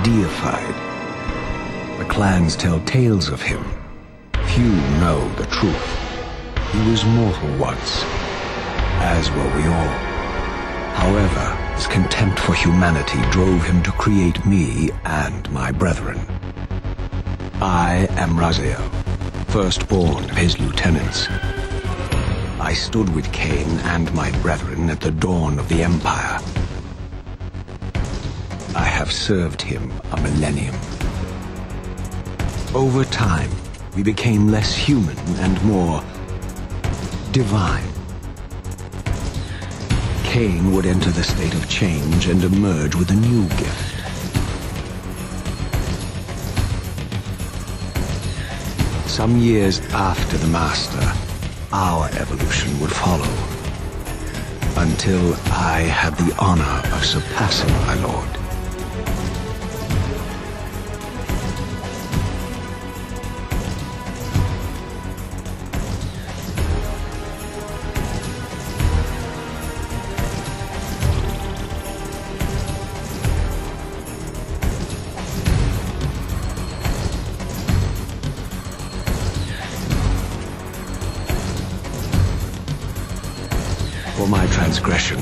deified. The clans tell tales of him. Few know the truth. He was mortal once, as were we all. However, his contempt for humanity drove him to create me and my brethren. I am Raziel, firstborn of his lieutenants. I stood with Kain and my brethren at the dawn of the Empire. I have served him a millennium. Over time, we became less human and more divine. Kain would enter the state of change and emerge with a new gift. Some years after the Master, our evolution would follow, until I had the honor of surpassing my lord. For my transgression,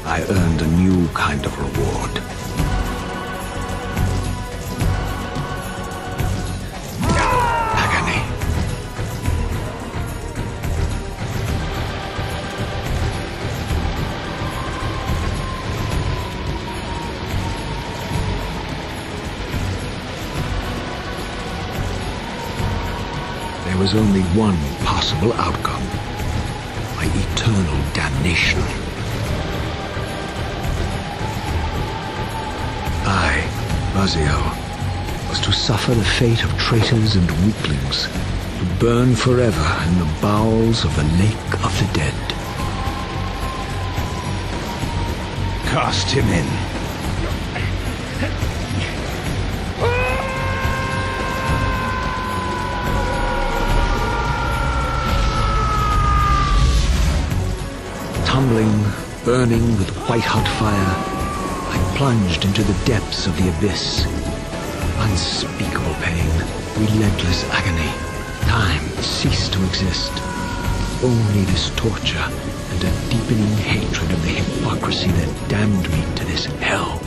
I earned a new kind of reward. Agony. There was only one possible outcome. Eternal damnation. I, Raziel, was to suffer the fate of traitors and weaklings, to burn forever in the bowels of the lake of the dead. Cast him in. Tumbling, burning with white-hot fire, I plunged into the depths of the abyss. Unspeakable pain, relentless agony. Time ceased to exist. Only this torture and a deepening hatred of the hypocrisy that damned me to this hell.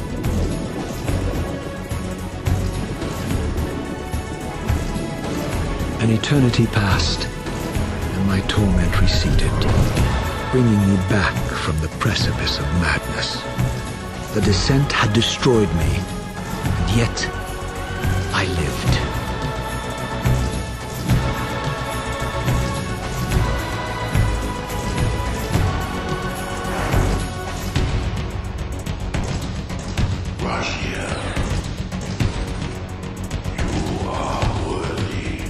An eternity passed, and my torment receded, bringing me back from the precipice of madness. The descent had destroyed me, and yet I lived. Raziel, you are worthy.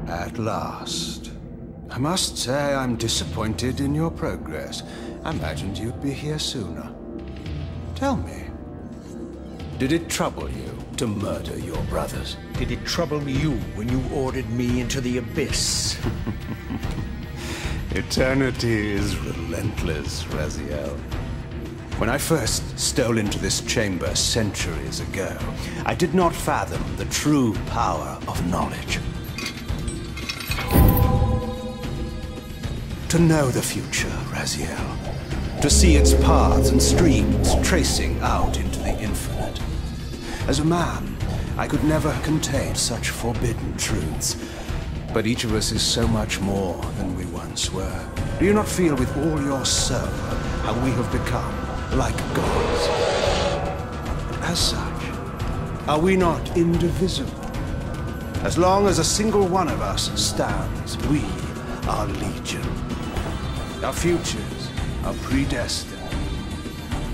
At last. I must say I'm disappointed in your progress. I imagined you'd be here sooner. Tell me, did it trouble you to murder your brothers? Did it trouble you when you ordered me into the abyss? Eternity is relentless, Raziel. When I first stole into this chamber centuries ago, I did not fathom the true power of knowledge. To know the future, Raziel. To see its paths and streams tracing out into the infinite. As a man, I could never contain such forbidden truths. But each of us is so much more than we once were. Do you not feel with all your soul how we have become like gods? As such, are we not indivisible? As long as a single one of us stands, we are legion. Our futures are predestined.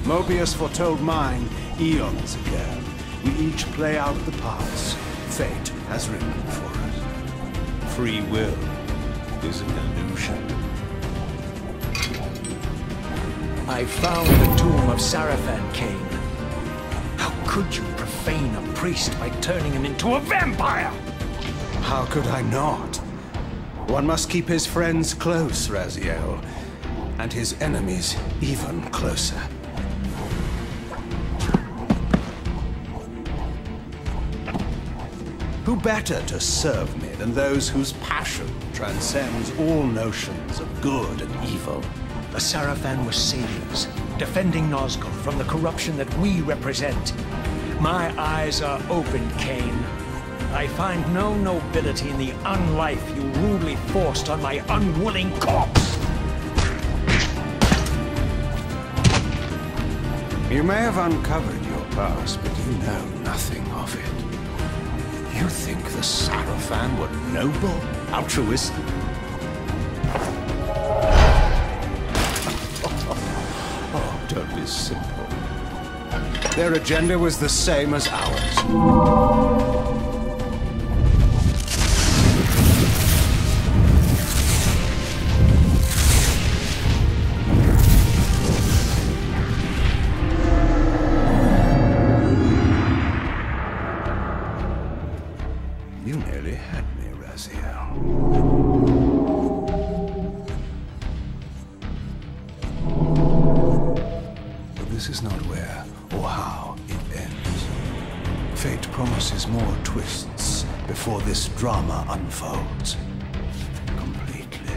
Mobius foretold mine eons ago. We each play out the parts fate has written for us. Free will is an illusion. I found the tomb of Sarafan, Kain. How could you prefer profane a priest by turning him into a vampire! How could I not? One must keep his friends close, Raziel, and his enemies even closer. Who better to serve me than those whose passion transcends all notions of good and evil? The Sarafan were saviors, defending Nazgul from the corruption that we represent. My eyes are open, Kain. I find no nobility in the unlife you rudely forced on my unwilling corpse. You may have uncovered your past, but you know nothing of it. You think the Sarafan were noble, altruistic? Oh, don't be simple. Their agenda was the same as ours. You nearly had me, Raziel. But this is not where or how it ends. Fate promises more twists before this drama unfolds completely.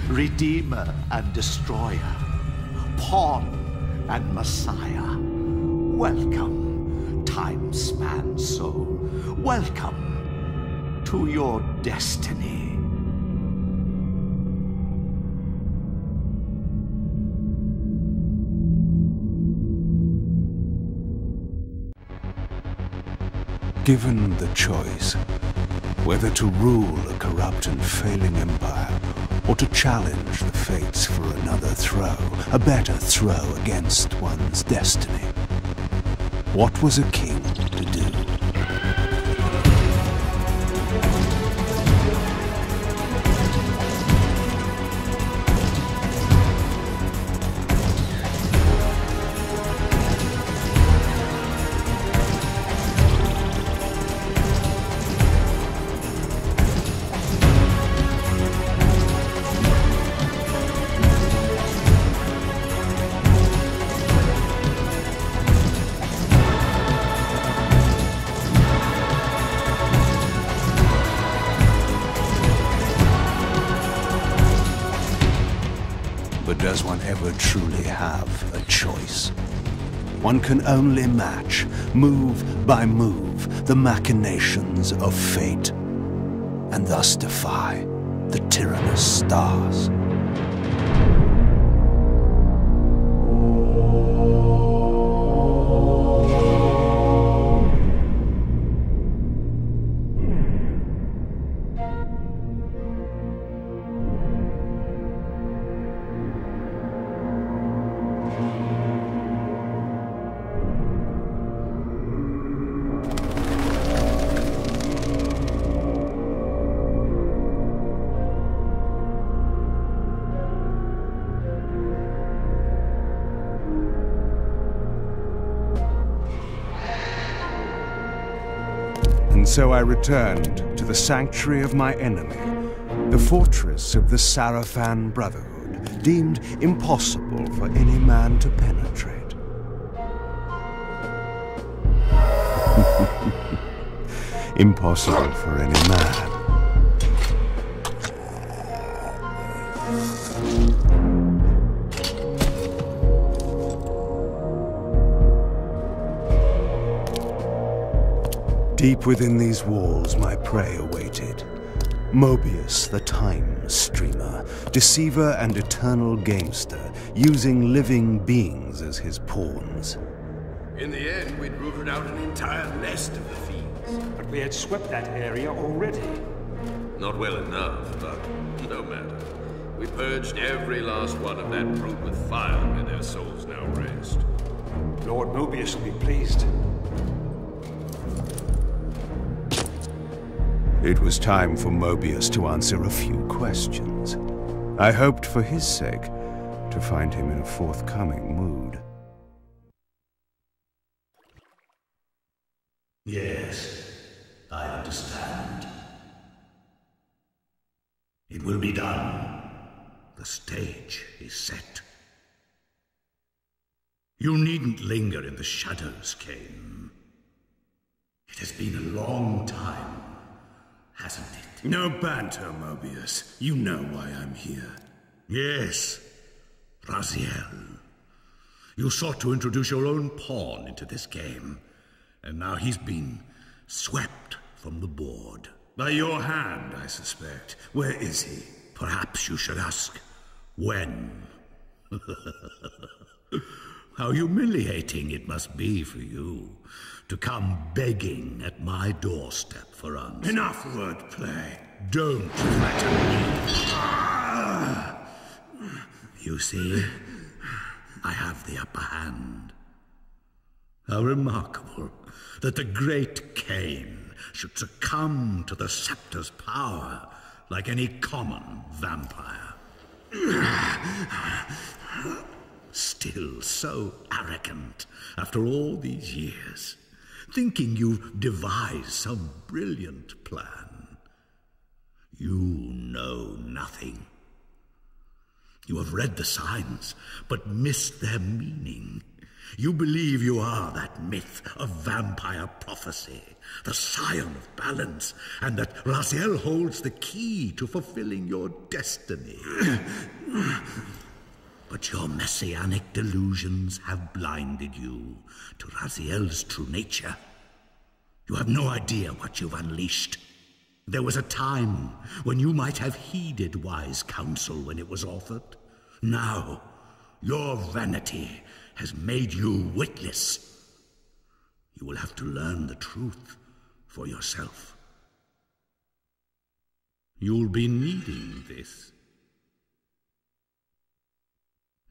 Redeemer and Destroyer, Pawn and Messiah. Welcome, time-span soul. Welcome to your destiny. Given the choice, whether to rule a corrupt and failing empire, or to challenge the fates for another throw, a better throw against one's destiny. What was a king to do? But does one ever truly have a choice? One can only match, move by move, the machinations of fate, and thus defy the tyrannous stars. And so I returned to the sanctuary of my enemy, the fortress of the Sarafan Brotherhood, deemed impossible for any man to penetrate. Impossible for any man. Deep within these walls, my prey awaited. Mobius, the time streamer, deceiver and eternal gamester, using living beings as his pawns. In the end, we'd rooted out an entire nest of the fiends. But we had swept that area already. Not well enough, but no matter. We purged every last one of that brood with fire, and their souls now rest. Lord Mobius will be pleased. It was time for Mobius to answer a few questions. I hoped for his sake to find him in a forthcoming mood. Yes, I understand. It will be done. The stage is set. You needn't linger in the shadows, Kain. It has been a long time, hasn't it? No banter, Mobius. You know why I'm here. Yes, Raziel. You sought to introduce your own pawn into this game, and now he's been swept from the board. By your hand, I suspect. Where is he? Perhaps you should ask, when? How humiliating it must be for you to come begging at my doorstep for answers. Enough wordplay. Don't threaten me. You see, I have the upper hand. How remarkable that the great Kain should succumb to the scepter's power like any common vampire. Still so arrogant after all these years, thinking you've devised some brilliant plan. You know nothing. You have read the signs, but missed their meaning. You believe you are that myth of vampire prophecy, the scion of balance, and that Raziel holds the key to fulfilling your destiny. But your messianic delusions have blinded you to Raziel's true nature. You have no idea what you've unleashed. There was a time when you might have heeded wise counsel when it was offered. Now, your vanity has made you witless. You will have to learn the truth for yourself. You'll be needing this.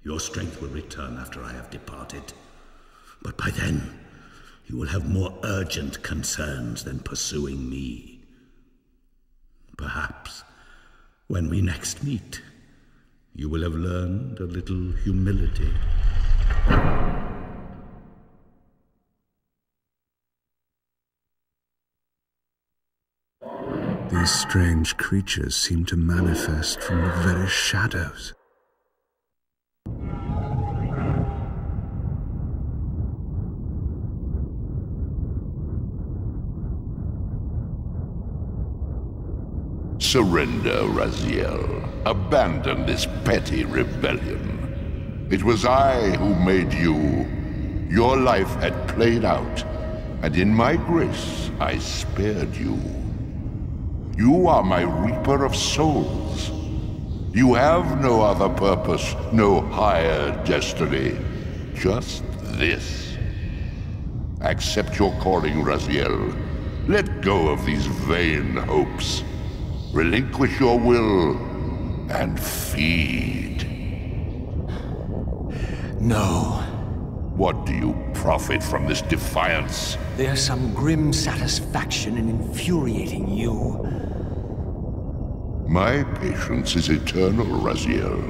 Your strength will return after I have departed, but by then you will have more urgent concerns than pursuing me. Perhaps when we next meet, you will have learned a little humility. These strange creatures seem to manifest from the very shadows. Surrender, Raziel. Abandon this petty rebellion. It was I who made you. Your life had played out, and in my grace I spared you. You are my reaper of souls. You have no other purpose, no higher destiny. Just this. Accept your calling, Raziel. Let go of these vain hopes. Relinquish your will and feed. No. What do you profit from this defiance? There's some grim satisfaction in infuriating you. My patience is eternal, Raziel.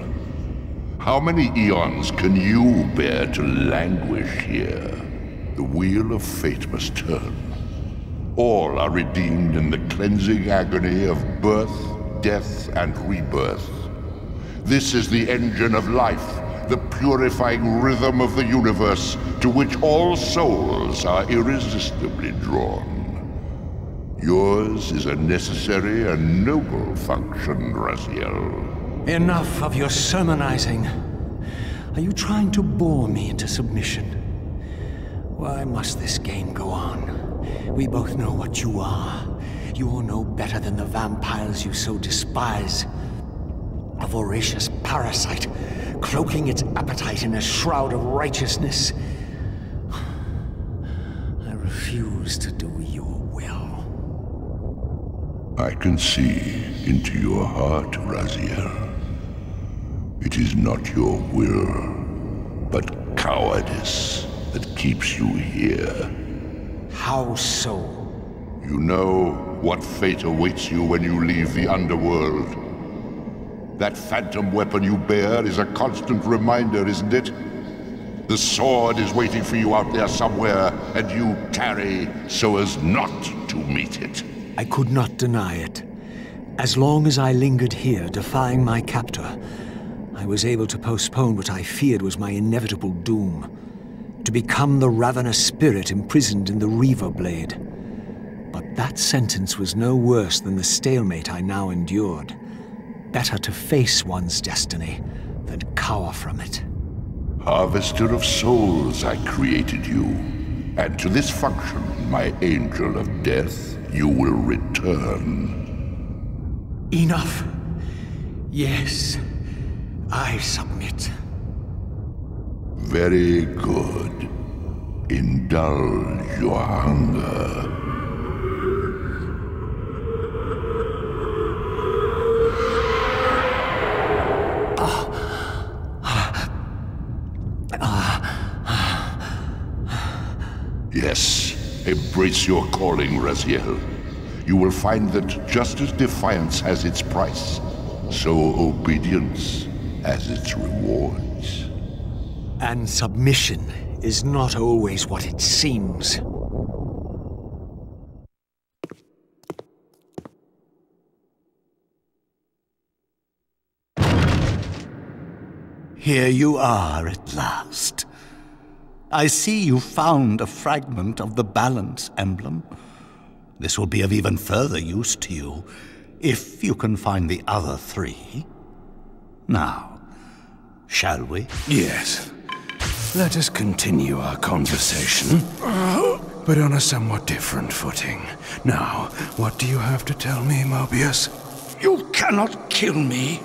How many eons can you bear to languish here? The wheel of fate must turn. All are redeemed in the cleansing agony of birth, death, and rebirth. This is the engine of life, the purifying rhythm of the universe to which all souls are irresistibly drawn. Yours is a necessary and noble function, Raziel. Enough of your sermonizing. Are you trying to bore me into submission? Why must this game go on? We both know what you are. You're no better than the vampires you so despise. A voracious parasite, cloaking its appetite in a shroud of righteousness. I refuse to do your will. I can see into your heart, Raziel. It is not your will, but cowardice that keeps you here. How so? You know what fate awaits you when you leave the underworld. That phantom weapon you bear is a constant reminder, isn't it? The sword is waiting for you out there somewhere, and you tarry so as not to meet it. I could not deny it. As long as I lingered here, defying my captor, I was able to postpone what I feared was my inevitable doom. To become the ravenous spirit imprisoned in the Reaver Blade. But that sentence was no worse than the stalemate I now endured. Better to face one's destiny than cower from it. Harvester of souls, I created you. And to this function, my angel of death, you will return. Enough. Yes, I submit. Very good. Indulge your hunger. Yes, embrace your calling, Raziel. You will find that just as defiance has its price, so obedience has its rewards. And submission is not always what it seems. Here you are at last. I see you found a fragment of the balance emblem. This will be of even further use to you, if you can find the other three. Now, shall we? Yes. Let us continue our conversation, but on a somewhat different footing. Now, what do you have to tell me, Mobius? You cannot kill me.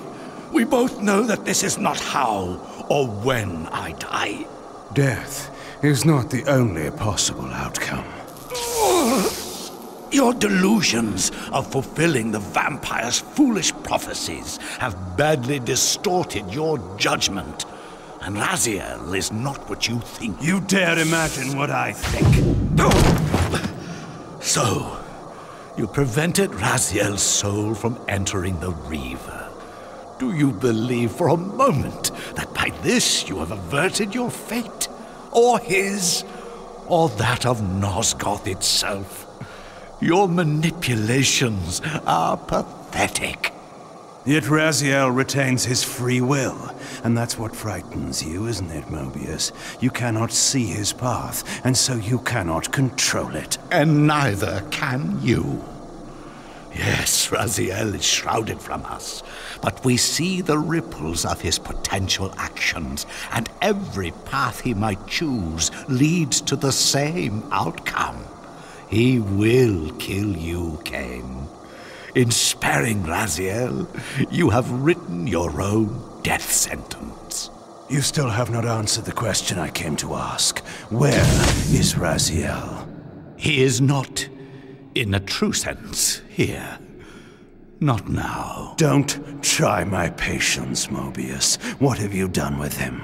We both know that this is not how or when I die. Death is not the only possible outcome. Your delusions of fulfilling the vampire's foolish prophecies have badly distorted your judgment. And Raziel is not what you think. You dare imagine what I think. So, you prevented Raziel's soul from entering the Reaver. Do you believe for a moment that by this you have averted your fate? Or his? Or that of Nosgoth itself? Your manipulations are pathetic. Yet Raziel retains his free will, and that's what frightens you, isn't it, Mobius? You cannot see his path, and so you cannot control it. And neither can you. Yes, Raziel is shrouded from us, but we see the ripples of his potential actions, and every path he might choose leads to the same outcome. He will kill you, Kain. In sparing Raziel, you have written your own death sentence. You still have not answered the question I came to ask. Where is Raziel? He is not, in a true sense, here. Not now. Don't try my patience, Mobius. What have you done with him?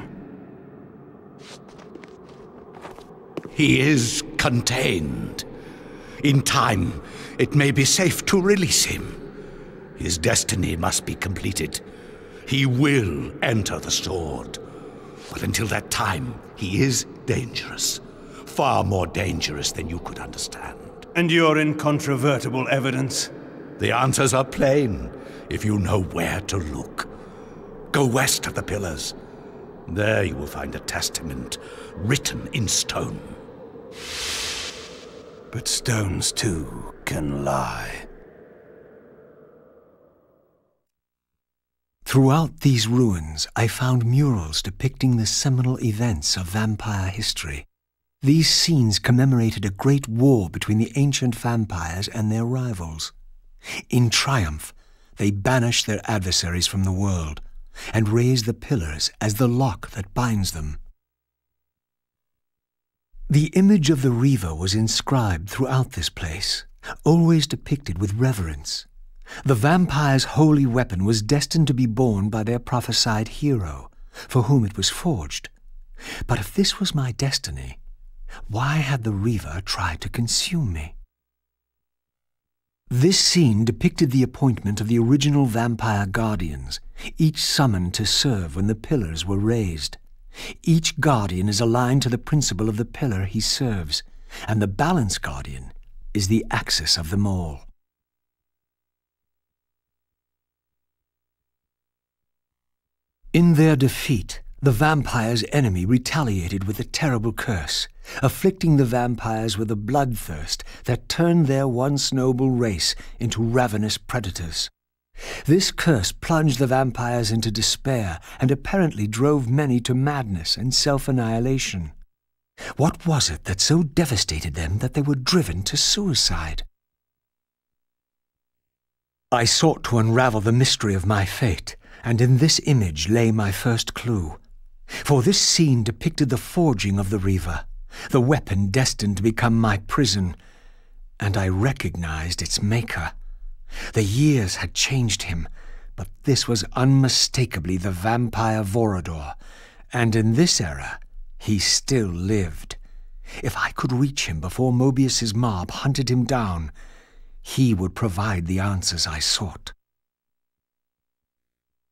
He is contained. In time, it may be safe to release him. His destiny must be completed. He will enter the sword. But until that time, he is dangerous. Far more dangerous than you could understand. And your incontrovertible evidence? The answers are plain, if you know where to look. Go west of the pillars. There you will find a testament written in stone. But stones, too, can lie. Throughout these ruins, I found murals depicting the seminal events of vampire history. These scenes commemorated a great war between the ancient vampires and their rivals. In triumph, they banish their adversaries from the world and raise the pillars as the lock that binds them. The image of the Reaver was inscribed throughout this place, always depicted with reverence. The vampire's holy weapon was destined to be borne by their prophesied hero, for whom it was forged. But if this was my destiny, why had the Reaver tried to consume me? This scene depicted the appointment of the original vampire guardians, each summoned to serve when the pillars were raised. Each guardian is aligned to the principle of the pillar he serves, and the balance guardian is the axis of them all. In their defeat, the vampire's enemy retaliated with a terrible curse, afflicting the vampires with a bloodthirst that turned their once noble race into ravenous predators. This curse plunged the vampires into despair and apparently drove many to madness and self-annihilation. What was it that so devastated them that they were driven to suicide? I sought to unravel the mystery of my fate, and in this image lay my first clue. For this scene depicted the forging of the Reaver, the weapon destined to become my prison, and I recognized its maker. The years had changed him, but this was unmistakably the vampire Vorador, and in this era he still lived. If I could reach him before Mobius's mob hunted him down, he would provide the answers I sought.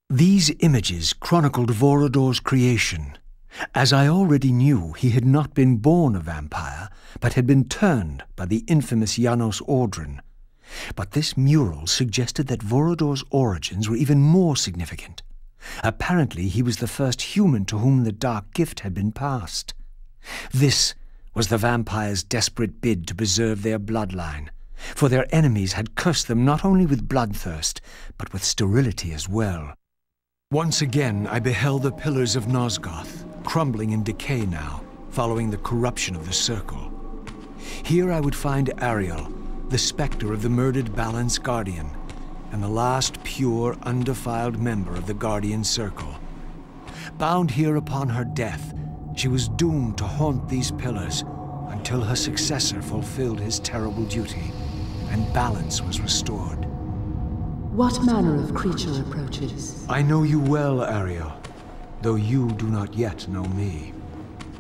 These images chronicled Vorador's creation. As I already knew, he had not been born a vampire, but had been turned by the infamous Janos Audron. But this mural suggested that Vorador's origins were even more significant. Apparently, he was the first human to whom the dark gift had been passed. This was the vampires' desperate bid to preserve their bloodline, for their enemies had cursed them not only with bloodthirst, but with sterility as well. Once again, I beheld the pillars of Nosgoth, crumbling in decay now, following the corruption of the Circle. Here I would find Ariel, the specter of the murdered Balance Guardian, and the last pure, undefiled member of the Guardian Circle. Bound here upon her death, she was doomed to haunt these pillars until her successor fulfilled his terrible duty, and balance was restored. What manner of creature approaches? I know you well, Ariel, though you do not yet know me.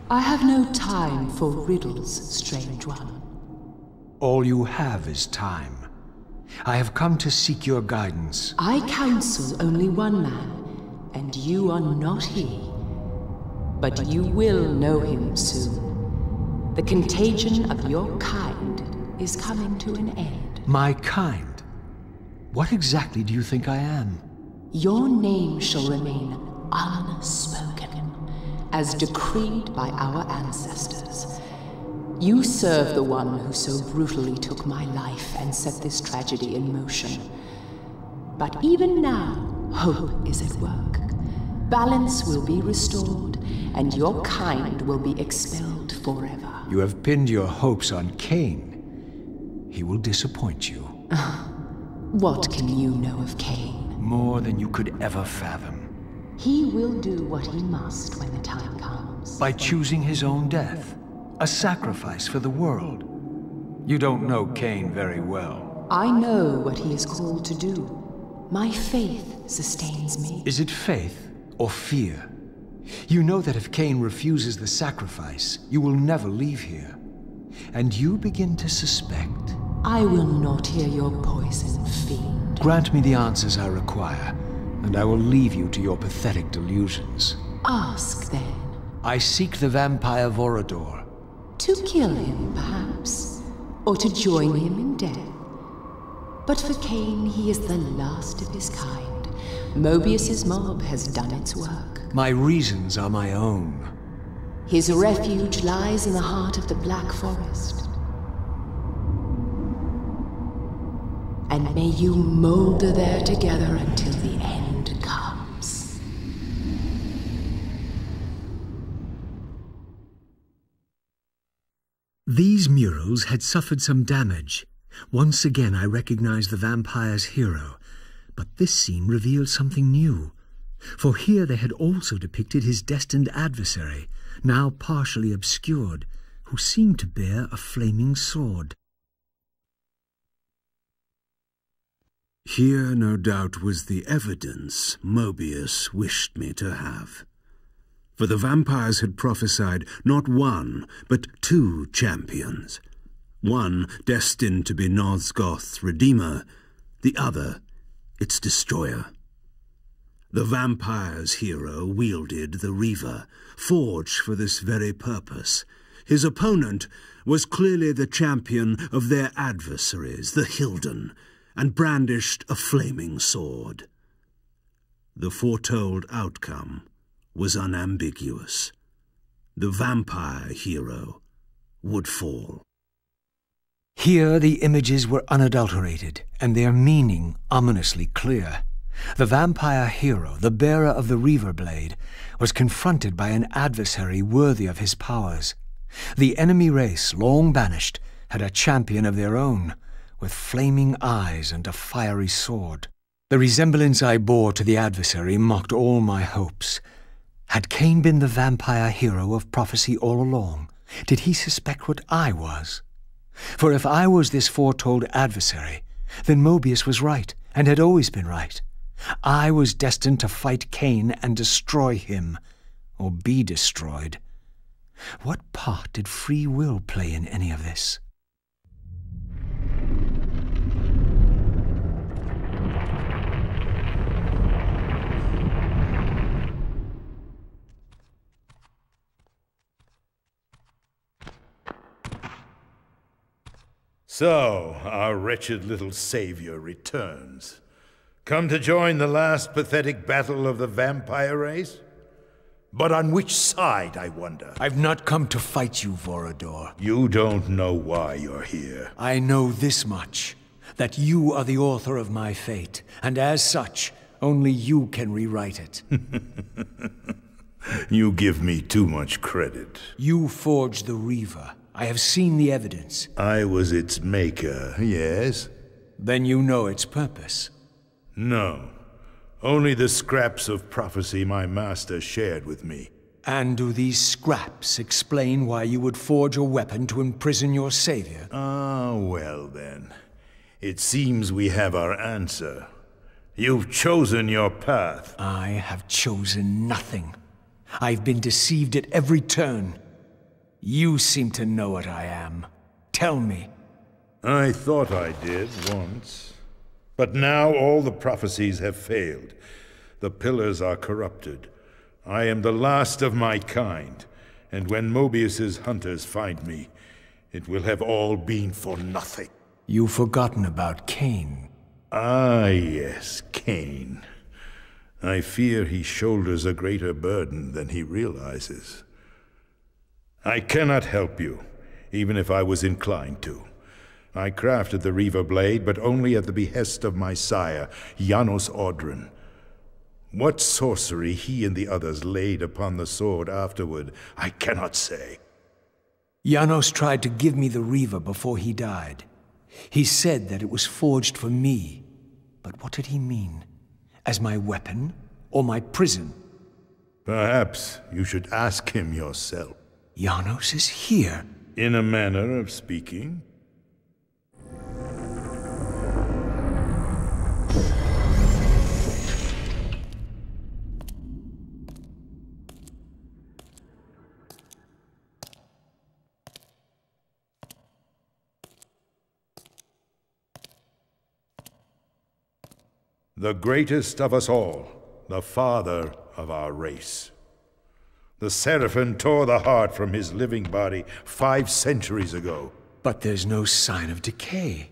I have no time for riddles, strange one. All you have is time. I have come to seek your guidance. I counsel only one man, and you are not he. But you will know him soon. The contagion of your kind is coming to an end. My kind? What exactly do you think I am? Your name shall remain unspoken, as decreed by our ancestors. You serve the one who so brutally took my life and set this tragedy in motion. But even now, hope is at work. Balance will be restored, and your kind will be expelled forever. You have pinned your hopes on Kain. He will disappoint you. What can you know of Kain? More than you could ever fathom. He will do what he must when the time comes. By choosing his own death. A sacrifice for the world. You don't know Kain very well. I know what he is called to do. My faith sustains me. Is it faith or fear? You know that if Kain refuses the sacrifice, you will never leave here. And you begin to suspect. I will not hear your poison, fiend. Grant me the answers I require, and I will leave you to your pathetic delusions. Ask, then. I seek the vampire Vorador. To kill him, perhaps, or to join him in death. But for Kain, he is the last of his kind. Mobius's mob has done its work. My reasons are my own. His refuge lies in the heart of the Black Forest. And may you molder there together until the end comes. These murals had suffered some damage, Once again I recognized the vampire's hero, but this scene revealed something new. For here they had also depicted his destined adversary, now partially obscured, who seemed to bear a flaming sword. Here, no doubt, was the evidence Mobius wished me to have. For the vampires had prophesied not one, but two champions. One destined to be Nosgoth's redeemer, the other its destroyer. The vampire's hero wielded the Reaver, forged for this very purpose. His opponent was clearly the champion of their adversaries, the Hilden, and brandished a flaming sword. The foretold outcome was unambiguous. The vampire hero would fall. Here the images were unadulterated, and their meaning ominously clear. The vampire hero, the bearer of the Reaver blade, was confronted by an adversary worthy of his powers. The enemy race, long banished, had a champion of their own, with flaming eyes and a fiery sword. The resemblance I bore to the adversary mocked all my hopes. Had Kain been the vampire hero of prophecy all along? Did he suspect what I was? For if I was this foretold adversary, then Mobius was right, and had always been right. I was destined to fight Kain and destroy him, or be destroyed. What part did free will play in any of this? So, our wretched little savior returns. Come to join the last pathetic battle of the vampire race? But on which side, I wonder? I've not come to fight you, Vorador. You don't know why you're here. I know this much, that you are the author of my fate, and as such, only you can rewrite it. You give me too much credit. You forged the Reaver. I have seen the evidence. I was its maker, yes? Then you know its purpose. No. Only the scraps of prophecy my master shared with me. And do these scraps explain why you would forge a weapon to imprison your savior? Ah, well then. It seems we have our answer. You've chosen your path. I have chosen nothing. I've been deceived at every turn. You seem to know what I am. Tell me. I thought I did once. But now all the prophecies have failed. The pillars are corrupted. I am the last of my kind, and when Mobius's hunters find me, it will have all been for nothing. You've forgotten about Kain. Ah, yes, Kain. I fear he shoulders a greater burden than he realizes. I cannot help you, even if I was inclined to. I crafted the Reaver blade, but only at the behest of my sire, Janos Audron. What sorcery he and the others laid upon the sword afterward, I cannot say. Janos tried to give me the Reaver before he died. He said that it was forged for me. But what did he mean? As my weapon or my prison? Perhaps you should ask him yourself. Janos is here. In a manner of speaking. The greatest of us all, the father of our race. The Seraphim tore the heart from his living body 5 centuries ago. But there's no sign of decay.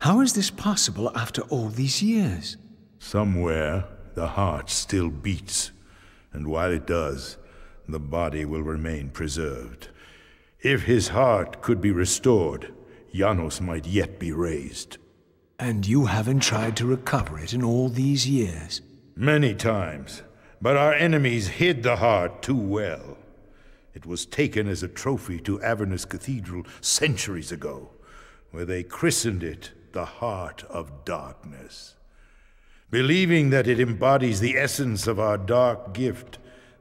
How is this possible after all these years? Somewhere, the heart still beats, and while it does, the body will remain preserved. If his heart could be restored, Janos might yet be raised. And you haven't tried to recover it in all these years? Many times. But our enemies hid the heart too well. It was taken as a trophy to Avernus Cathedral centuries ago. where they christened it the Heart of Darkness. Believing that it embodies the essence of our dark gift,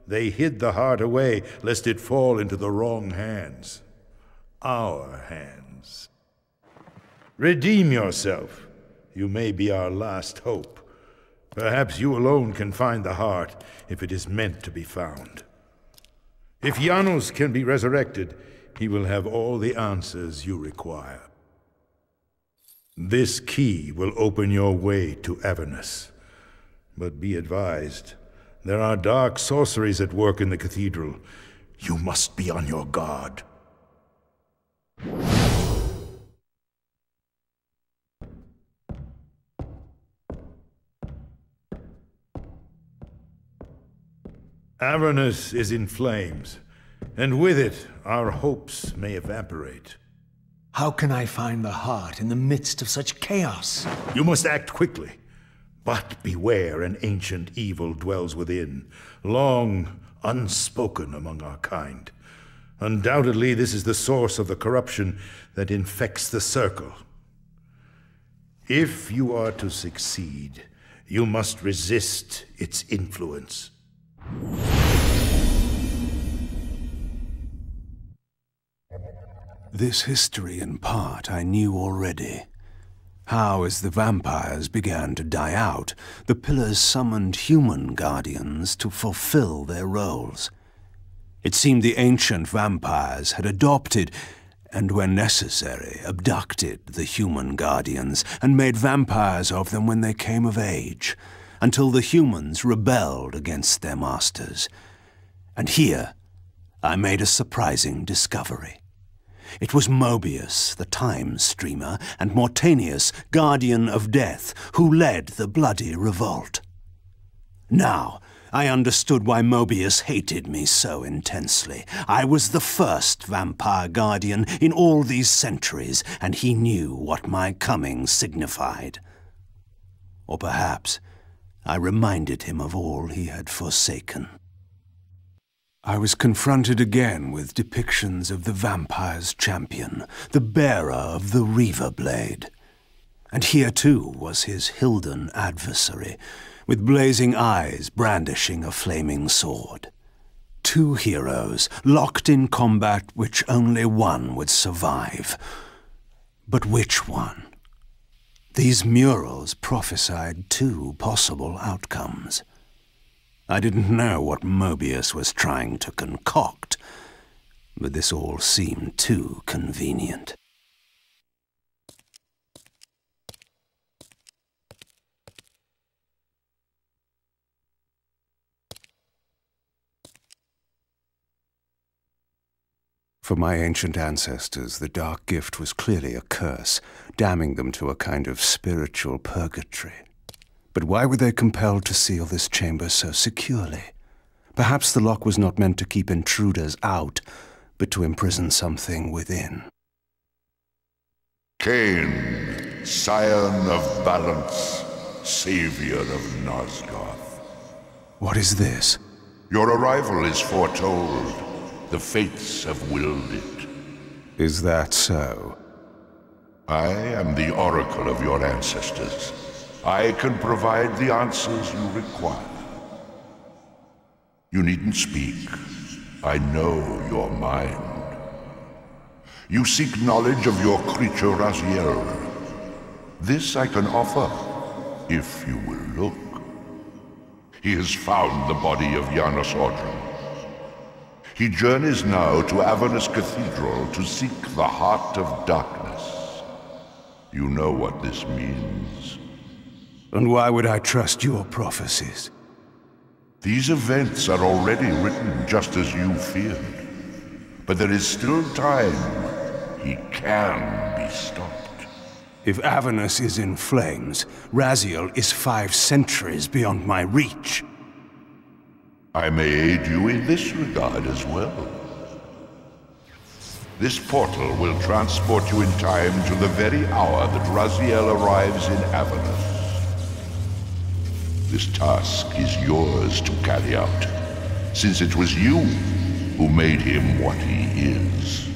they hid the heart away lest it fall into the wrong hands. Our hands. Redeem yourself. You may be our last hope. Perhaps you alone can find the heart if it is meant to be found. If Janos can be resurrected, he will have all the answers you require. This key will open your way to Avernus. But be advised, there are dark sorceries at work in the cathedral. You must be on your guard. Avernus is in flames, and with it, our hopes may evaporate. How can I find the heart in the midst of such chaos? You must act quickly. But beware, an ancient evil dwells within, long unspoken among our kind. Undoubtedly, this is the source of the corruption that infects the Circle. If you are to succeed, you must resist its influence. This history, in part, I knew already. How, as the vampires began to die out, the Pillars summoned human guardians to fulfill their roles. It seemed the ancient vampires had adopted, and when necessary, abducted the human guardians and made vampires of them when they came of age, until the humans rebelled against their masters. And here, I made a surprising discovery. It was Mobius, the time streamer, and Mortanius, guardian of death, who led the bloody revolt. Now, I understood why Mobius hated me so intensely. I was the first vampire guardian in all these centuries, and he knew what my coming signified. Or perhaps I reminded him of all he had forsaken. I was confronted again with depictions of the vampire's champion, the bearer of the Reaver Blade. And here too was his Hilden adversary, with blazing eyes brandishing a flaming sword. Two heroes, locked in combat which only one would survive. But which one? These murals prophesied two possible outcomes. I didn't know what Mobius was trying to concoct, but this all seemed too convenient. For my ancient ancestors, the dark gift was clearly a curse, damning them to a kind of spiritual purgatory. But why were they compelled to seal this chamber so securely? Perhaps the lock was not meant to keep intruders out, but to imprison something within. Kain, scion of balance, savior of Nosgoth. What is this? Your arrival is foretold. The fates have willed it. Is that so? I am the oracle of your ancestors. I can provide the answers you require. You needn't speak. I know your mind. You seek knowledge of your creature Raziel. This I can offer, if you will look. He has found the body of Janos Audrum. He journeys now to Avernus Cathedral to seek the Heart of Darkness. You know what this means. And why would I trust your prophecies? These events are already written just as you feared. But there is still time. He can be stopped. If Avernus is in flames, Raziel is 5 centuries beyond my reach. I may aid you in this regard as well. This portal will transport you in time to the very hour that Raziel arrives in Avernus. This task is yours to carry out, since it was you who made him what he is.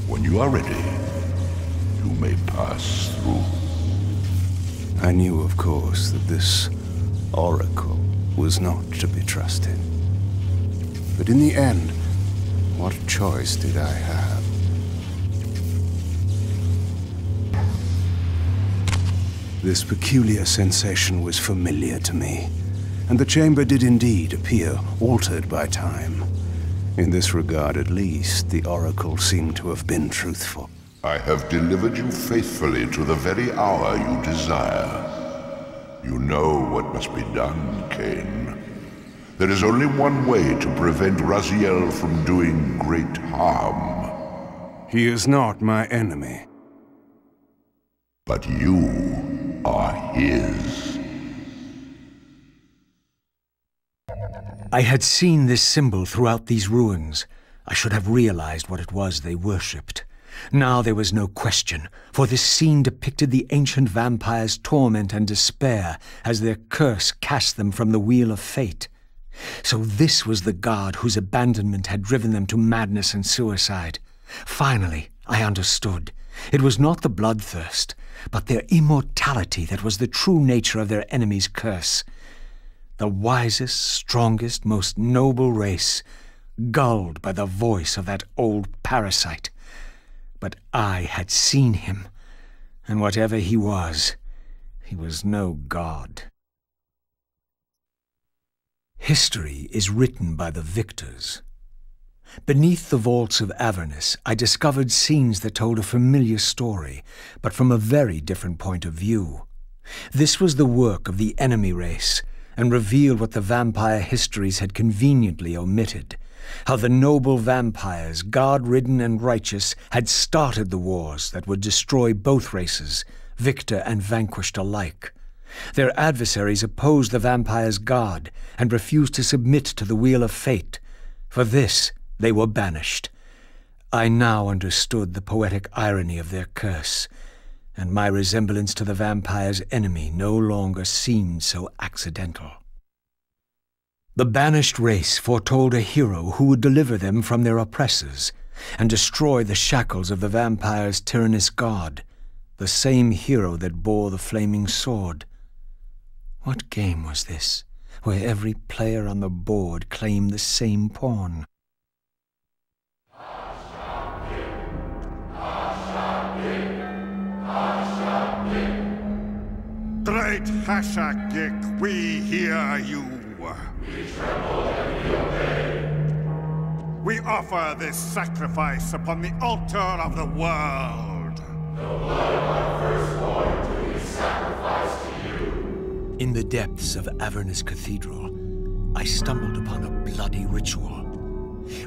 When you are ready, you may pass through. I knew, of course, that this oracle was not to be trusted. But in the end, what choice did I have? This peculiar sensation was familiar to me, and the chamber did indeed appear altered by time. In this regard, at least, the oracle seemed to have been truthful. I have delivered you faithfully to the very hour you desire. You know what must be done, Kain. There is only one way to prevent Raziel from doing great harm. He is not my enemy. But you are his. I had seen this symbol throughout these ruins. I should have realized what it was they worshipped. Now there was no question, for this scene depicted the ancient vampires' torment and despair as their curse cast them from the wheel of fate. So this was the god whose abandonment had driven them to madness and suicide. Finally, I understood. It was not the bloodthirst, but their immortality that was the true nature of their enemy's curse. The wisest, strongest, most noble race, gulled by the voice of that old parasite. But I had seen him, and whatever he was no god. History is written by the victors. Beneath the vaults of Avernus, I discovered scenes that told a familiar story, but from a very different point of view. This was the work of the enemy race, and revealed what the vampire histories had conveniently omitted. How the noble vampires, god-ridden and righteous, had started the wars that would destroy both races, victor and vanquished alike. Their adversaries opposed the vampires' god and refused to submit to the wheel of fate. For this, they were banished. I now understood the poetic irony of their curse, and my resemblance to the vampire's enemy no longer seemed so accidental. The banished race foretold a hero who would deliver them from their oppressors and destroy the shackles of the vampire's tyrannous god, the same hero that bore the flaming sword. What game was this, where every player on the board claimed the same pawn? Great H.O.H, we hear you. We tremble and we obey. We offer this sacrifice upon the altar of the world. The blood of our firstborn do we sacrifice to you. In the depths of Avernus Cathedral, I stumbled upon a bloody ritual.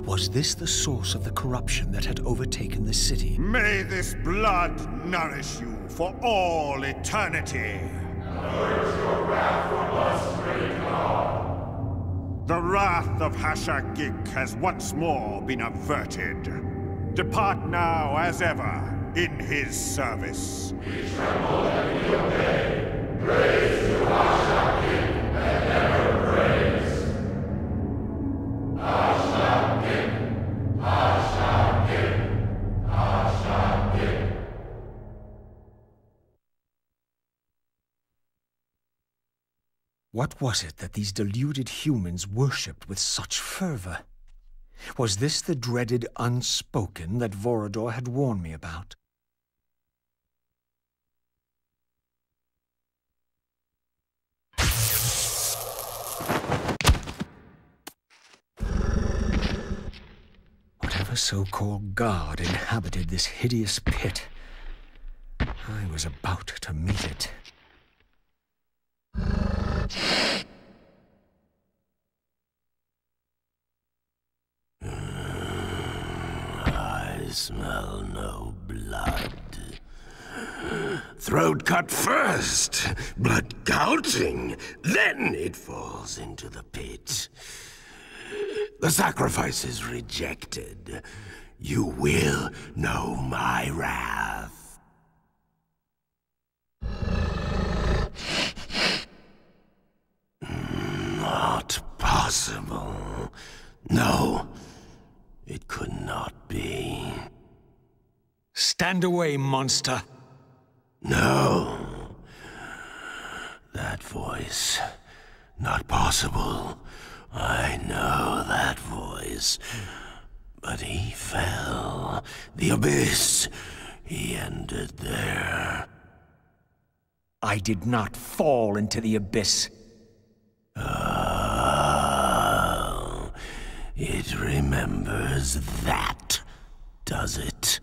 Was this the source of the corruption that had overtaken the city? May this blood nourish you for all eternity. Purge your wrath from us, great God. The wrath of H.O.H has once more been averted. Depart now as ever in his service. We tremble and we obey. Praise to H.O.H and never praise. H.O.H, H.O.H, H.O.H. What was it that these deluded humans worshipped with such fervor? Was this the dreaded unspoken that Vorador had warned me about? Whatever so-called god inhabited this hideous pit, I was about to meet it. I smell no blood. Throat cut first, blood gouting, then it falls into the pit. The sacrifice is rejected. You will know my wrath. Not possible. No, it could not be. Stand away, monster. No. That voice. Not possible. I know that voice. But he fell. The abyss. He ended there. I did not fall into the abyss. Oh, it remembers that, does it?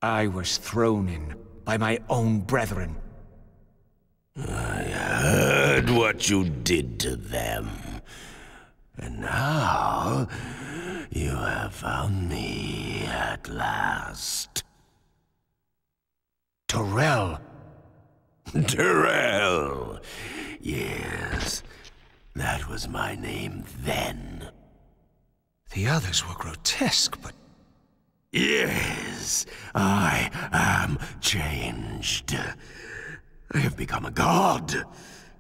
I was thrown in by my own brethren. I heard what you did to them. And now, you have found me at last. Terrell! Terrell! Yes, that was my name then. The others were grotesque, but... Yes, I am changed. I have become a god.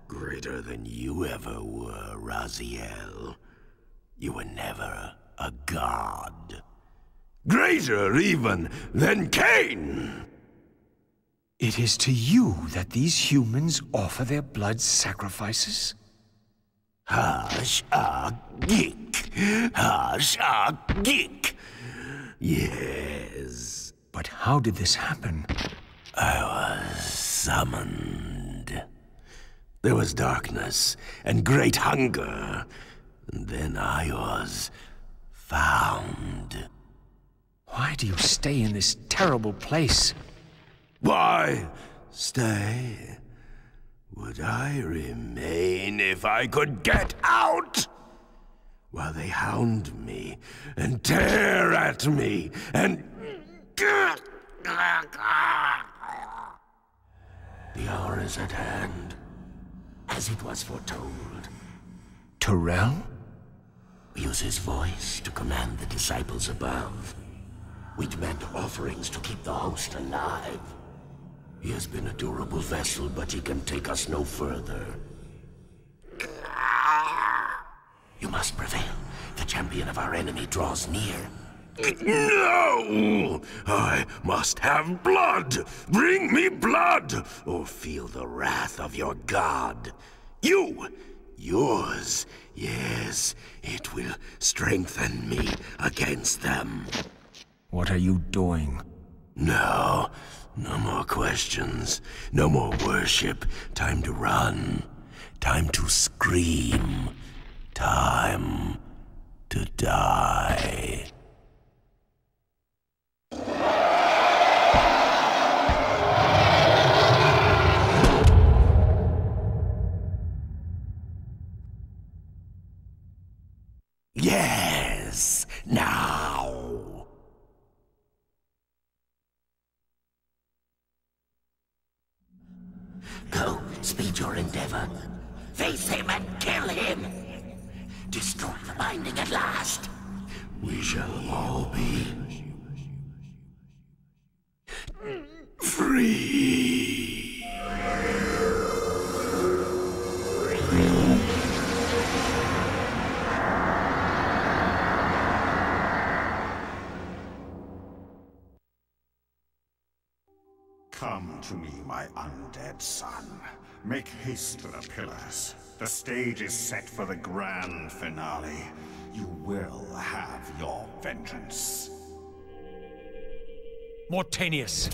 Greater than you ever were, Raziel. You were never a god. Greater even than Kain! It is to you that these humans offer their blood sacrifices? H.O.H. H.O.H. Yes. But how did this happen? I was summoned. There was darkness and great hunger. And then I was found. Why do you stay in this terrible place? Why stay? Would I remain if I could get out? While they hound me and tear at me and... The hour is at hand, as it was foretold. Terrell? Use his voice to command the disciples above. We demand offerings to keep the host alive. He has been a durable vessel, but he can take us no further. You must prevail. The champion of our enemy draws near. No! I must have blood! Bring me blood! Or feel the wrath of your god. Yours. Yes, it will strengthen me against them. What are you doing? No more questions. No more worship. Time to run. Time to scream. Time to die. Yes, now. Go, speed your endeavor. Face him and kill him. Destroy the binding at last. We shall all be free. Come to me, my undead son. Make haste to the pillars. The stage is set for the grand finale. You will have your vengeance. Mortanius!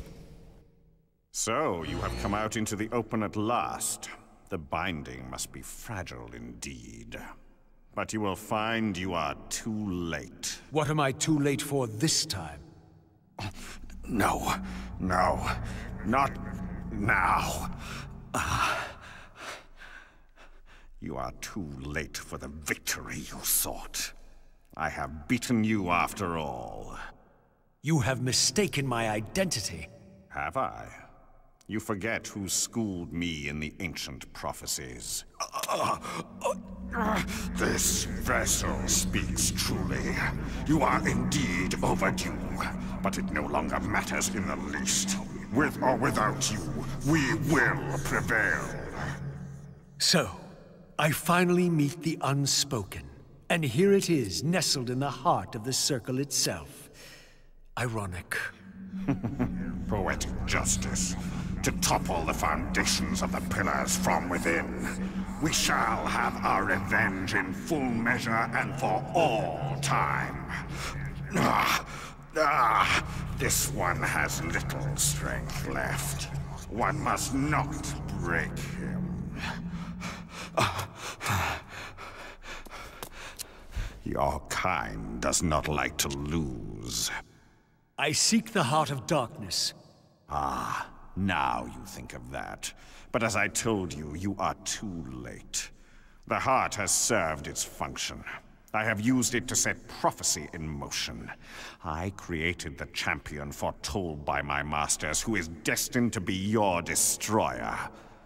So, you have come out into the open at last. The binding must be fragile indeed. But you will find you are too late. What am I too late for this time? No, not now. You are too late for the victory you sought. I have beaten you after all. You have mistaken my identity. Have I? You forget who schooled me in the ancient prophecies. This vessel speaks truly. You are indeed overdue, but it no longer matters in the least. With or without you, we will prevail. So, I finally meet the unspoken. And here it is, nestled in the heart of the circle itself. Ironic. Poetic justice. To topple the foundations of the pillars from within. We shall have our revenge in full measure and for all time. This one has little strength left. One must not break him. Your kind does not like to lose. I seek the heart of darkness. Ah, now you think of that. But as I told you, you are too late. The heart has served its function. I have used it to set prophecy in motion. I created the champion foretold by my masters, who is destined to be your destroyer.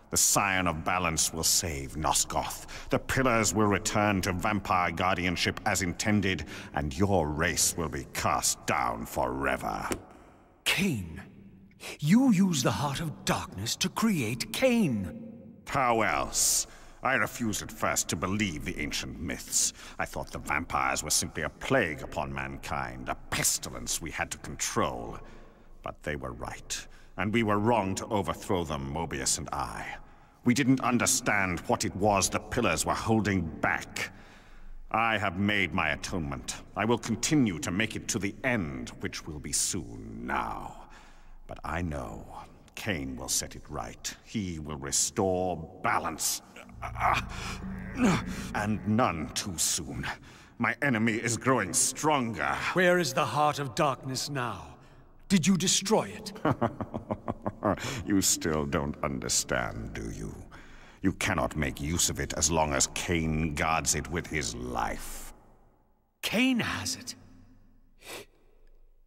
The Scion of Balance will save Nosgoth. The Pillars will return to vampire guardianship as intended, and your race will be cast down forever. Kain. You use the heart of darkness to create Kain. How else? I refused at first to believe the ancient myths. I thought the vampires were simply a plague upon mankind, a pestilence we had to control. But they were right, and we were wrong to overthrow them, Mobius and I. We didn't understand what it was the Pillars were holding back. I have made my atonement. I will continue to make it to the end, which will be soon now. But I know Kain will set it right. He will restore balance. And none too soon. My enemy is growing stronger. Where is the heart of darkness now? Did you destroy it? You still don't understand, do you? You cannot make use of it as long as Kain guards it with his life. Kain has it.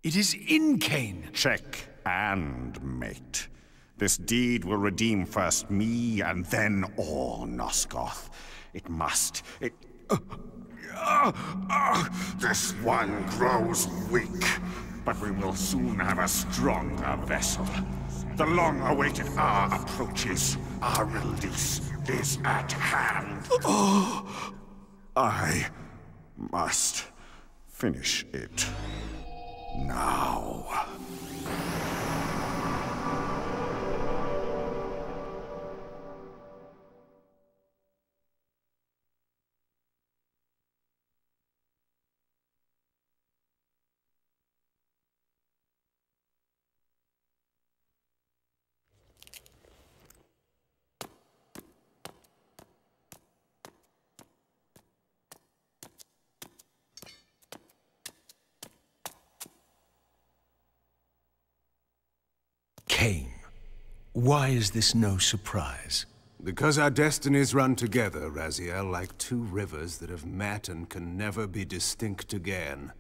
It is in Kain. Check and mate. This deed will redeem first me, and then all Nosgoth. It must. This one grows weak, but we will soon have a stronger vessel. The long-awaited hour approaches. Our release is at hand. I must finish it now. Kain, why is this no surprise? Because our destinies run together, Raziel, like two rivers that have met and can never be distinct again.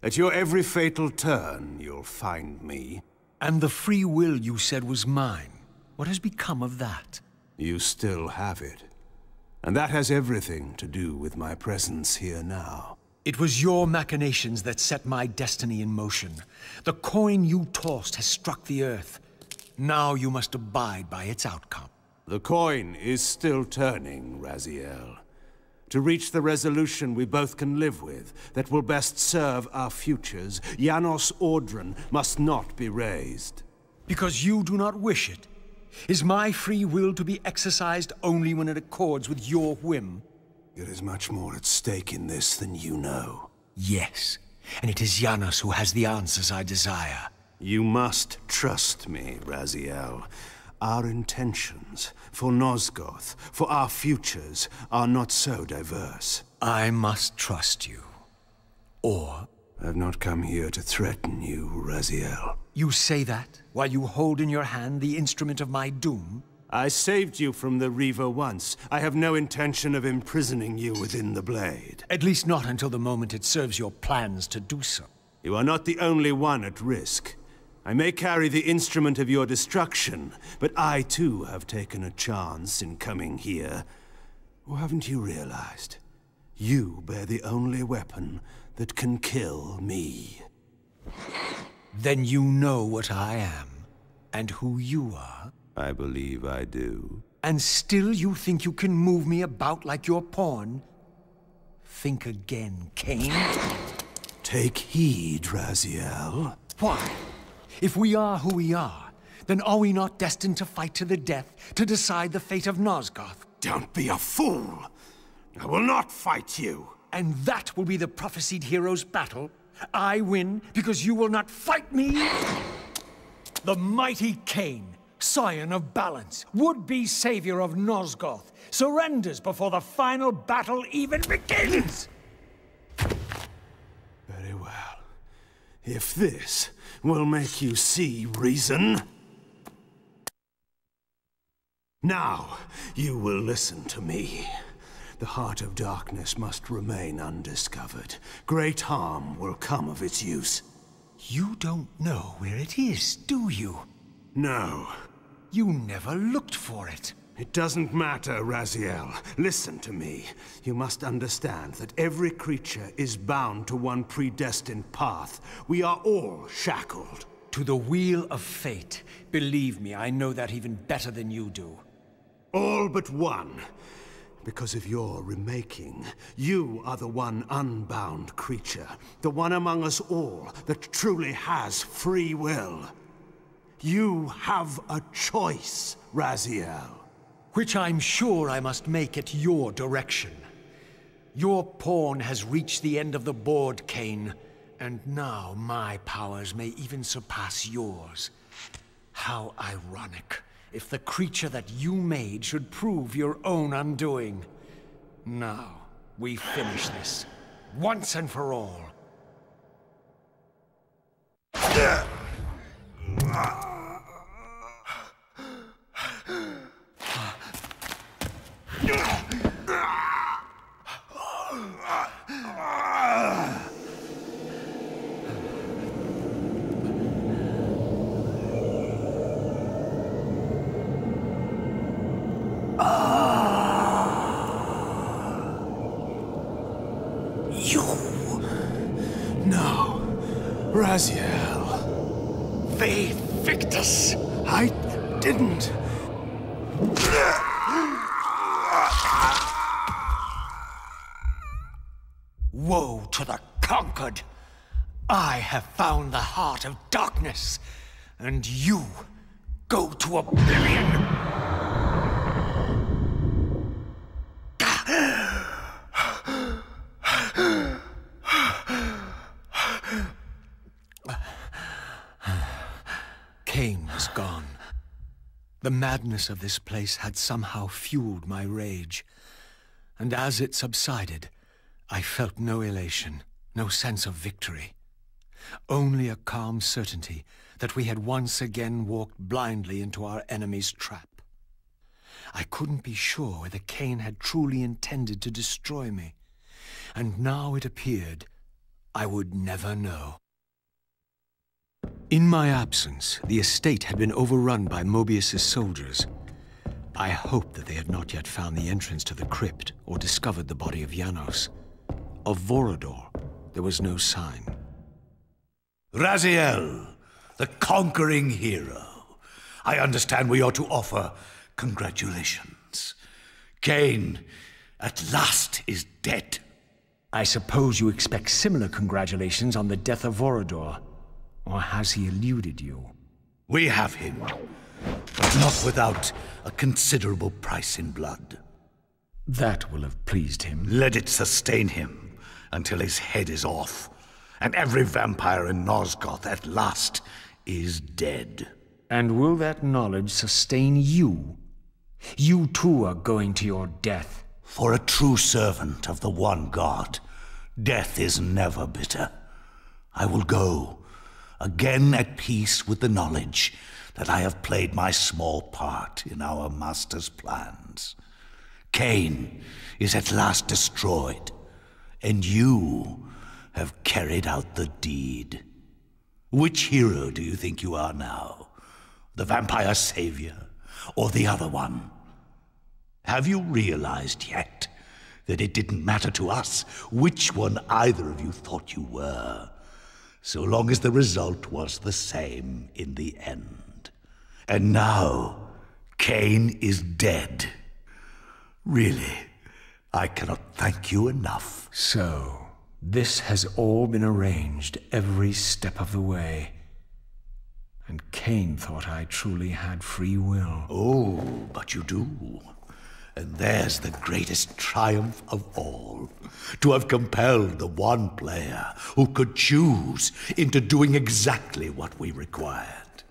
At your every fatal turn, you'll find me. And the free will you said was mine. What has become of that? You still have it. And that has everything to do with my presence here now. It was your machinations that set my destiny in motion. The coin you tossed has struck the earth. Now you must abide by its outcome. The coin is still turning, Raziel. To reach the resolution we both can live with, that will best serve our futures, Janos Audron must not be raised. Because you do not wish it? Is my free will to be exercised only when it accords with your whim? There is much more at stake in this than you know. Yes, and it is Janos who has the answers I desire. You must trust me, Raziel. Our intentions, for Nosgoth, for our futures, are not so diverse. I must trust you. Or... I've not come here to threaten you, Raziel. You say that, while you hold in your hand the instrument of my doom? I saved you from the Reaver once. I have no intention of imprisoning you within the blade. At least not until the moment it serves your plans to do so. You are not the only one at risk. I may carry the instrument of your destruction, but I too have taken a chance in coming here. Or haven't you realized? You bear the only weapon that can kill me. Then you know what I am, and who you are? I believe I do. And still you think you can move me about like your pawn? Think again, Kain. Take heed, Raziel. Why? If we are who we are, then are we not destined to fight to the death to decide the fate of Nosgoth? Don't be a fool! I will not fight you! And that will be the prophesied hero's battle? I win because you will not fight me? The mighty Kain, scion of balance, would-be savior of Nosgoth, surrenders before the final battle even begins! Very well. If this will make you see reason... Now, you will listen to me. The heart of darkness must remain undiscovered. Great harm will come of its use. You don't know where it is, do you? No. You never looked for it. It doesn't matter, Raziel. Listen to me. You must understand that every creature is bound to one predestined path. We are all shackled. To the wheel of fate. Believe me, I know that even better than you do. All but one. Because of your remaking, you are the one unbound creature. The one among us all that truly has free will. You have a choice, Raziel. Which I'm sure I must make at your direction. Your pawn has reached the end of the board, Kain, and now my powers may even surpass yours. How ironic if the creature that you made should prove your own undoing. Now, we finish this, once and for all. No, Raziel. Ve Victus! I didn't. Woe to the conquered! I have found the heart of darkness, and you go to oblivion! Kain was gone. The madness of this place had somehow fueled my rage, and as it subsided, I felt no elation, no sense of victory. Only a calm certainty that we had once again walked blindly into our enemy's trap. I couldn't be sure whether Kain had truly intended to destroy me, and now it appeared I would never know. In my absence, the estate had been overrun by Mobius's soldiers. I hoped that they had not yet found the entrance to the crypt or discovered the body of Janos. Of Vorador, there was no sign. Raziel, the conquering hero. I understand we ought to offer congratulations. Kain, at last, is dead. I suppose you expect similar congratulations on the death of Vorador. Or has he eluded you? We have him, but not without a considerable price in blood. That will have pleased him. Let it sustain him until his head is off, and every vampire in Nosgoth at last is dead. And will that knowledge sustain you? You too are going to your death. For a true servant of the one God, death is never bitter. I will go, again at peace with the knowledge that I have played my small part in our master's plans. Kain is at last destroyed, and you have carried out the deed. Which hero do you think you are now? The vampire savior, or the other one? Have you realized yet that it didn't matter to us which one either of you thought you were, so long as the result was the same in the end? And now, Kain is dead. Really, I cannot thank you enough. So, this has all been arranged every step of the way. And Kain thought I truly had free will. Oh, but you do. And there's the greatest triumph of all. To have compelled the one player who could choose into doing exactly what we required.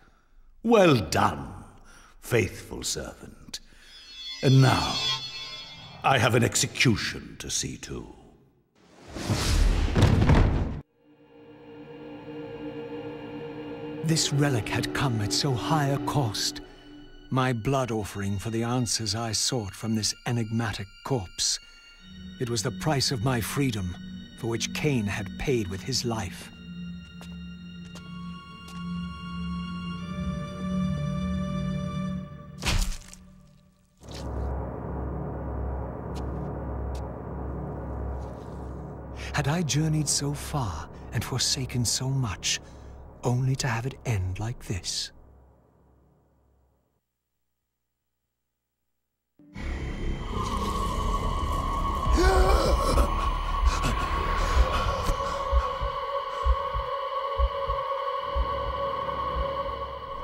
Well done, faithful servant. And now, I have an execution to see to. This relic had come at so high a cost. My blood offering for the answers I sought from this enigmatic corpse. It was the price of my freedom, for which Kain had paid with his life. Had I journeyed so far and forsaken so much, only to have it end like this?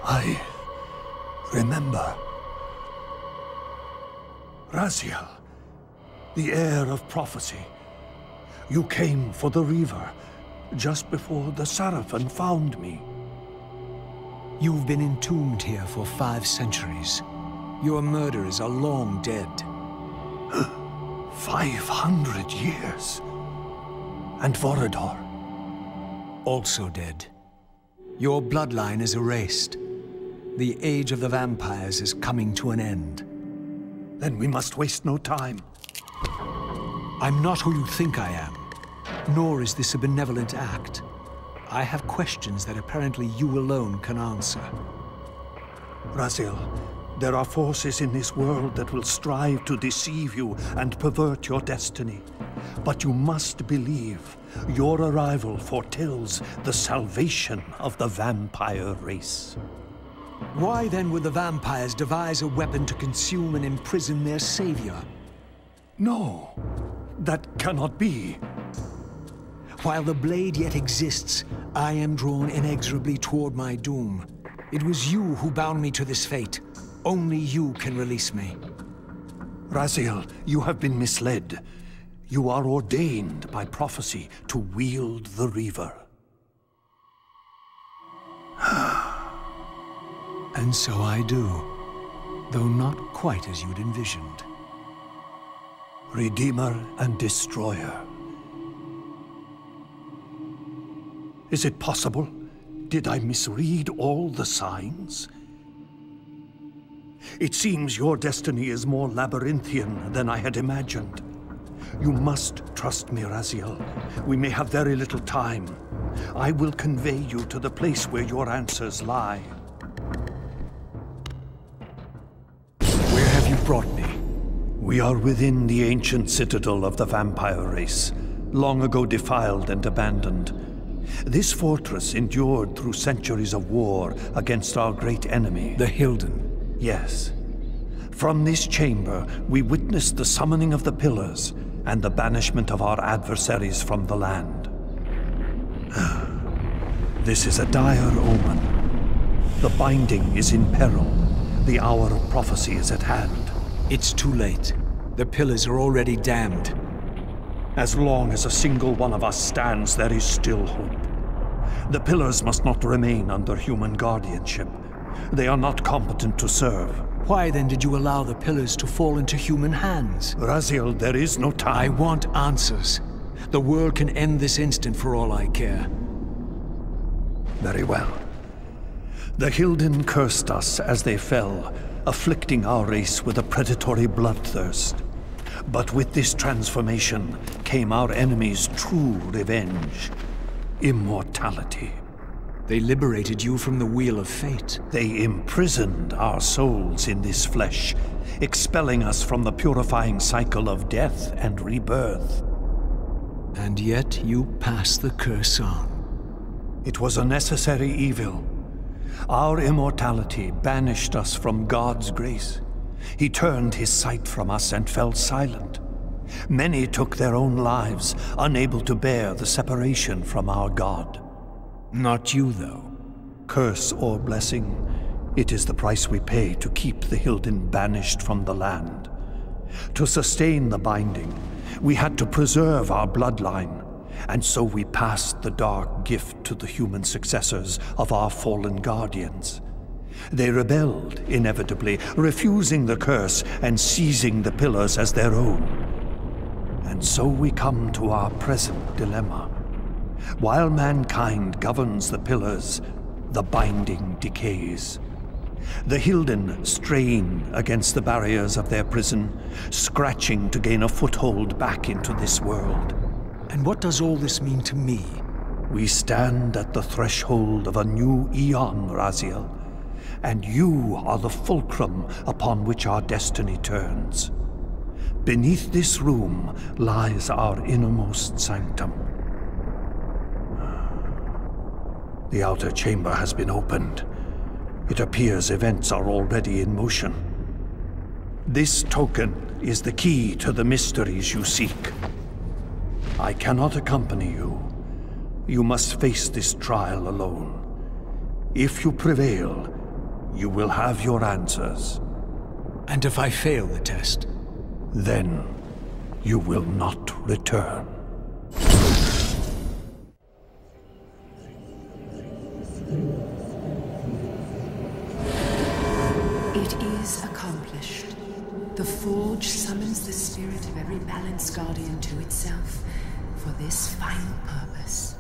I remember. Raziel, the heir of prophecy. You came for the Reaver, just before the Seraphim found me. You've been entombed here for 5 centuries. Your murderers are long dead. 500 years. And Vorador? Also dead. Your bloodline is erased. The age of the vampires is coming to an end. Then we must waste no time. I'm not who you think I am, nor is this a benevolent act. I have questions that apparently you alone can answer. Raziel, there are forces in this world that will strive to deceive you and pervert your destiny. But you must believe your arrival foretells the salvation of the vampire race. Why then would the vampires devise a weapon to consume and imprison their savior? No, that cannot be. While the blade yet exists, I am drawn inexorably toward my doom. It was you who bound me to this fate. Only you can release me. Raziel, you have been misled. You are ordained by prophecy to wield the Reaver. And so I do, though not quite as you'd envisioned. Redeemer and Destroyer. Is it possible? Did I misread all the signs? It seems your destiny is more labyrinthian than I had imagined. You must trust me, Raziel. We may have very little time. I will convey you to the place where your answers lie. Where have you brought me? We are within the ancient citadel of the vampire race, long ago defiled and abandoned. This fortress endured through centuries of war against our great enemy. The Hilden. Yes. From this chamber, we witnessed the summoning of the Pillars and the banishment of our adversaries from the land. This is a dire omen. The binding is in peril. The hour of prophecy is at hand. It's too late. The Pillars are already damned. As long as a single one of us stands, there is still hope. The Pillars must not remain under human guardianship. They are not competent to serve. Why then did you allow the Pillars to fall into human hands? Raziel, there is no time. I want answers. The world can end this instant for all I care. Very well. The Hilden cursed us as they fell, afflicting our race with a predatory bloodthirst. But with this transformation came our enemy's true revenge. Immortality. They liberated you from the Wheel of Fate. They imprisoned our souls in this flesh, expelling us from the purifying cycle of death and rebirth. And yet you pass the curse on. It was a necessary evil. Our immortality banished us from God's grace. He turned his sight from us and fell silent. Many took their own lives, unable to bear the separation from our God. Not you, though. Curse or blessing, it is the price we pay to keep the Hilden banished from the land. To sustain the binding, we had to preserve our bloodline, and so we passed the dark gift to the human successors of our fallen guardians. They rebelled, inevitably, refusing the curse and seizing the pillars as their own. And so we come to our present dilemma. While mankind governs the pillars, the binding decays. The Hilden strain against the barriers of their prison, scratching to gain a foothold back into this world. And what does all this mean to me? We stand at the threshold of a new eon, Raziel, and you are the fulcrum upon which our destiny turns. Beneath this room lies our innermost sanctum. The outer chamber has been opened. It appears events are already in motion. This token is the key to the mysteries you seek. I cannot accompany you. You must face this trial alone. If you prevail, you will have your answers. And if I fail the test? Then you will not return. It is accomplished. The Forge summons the spirit of every Balance Guardian to itself for this final purpose.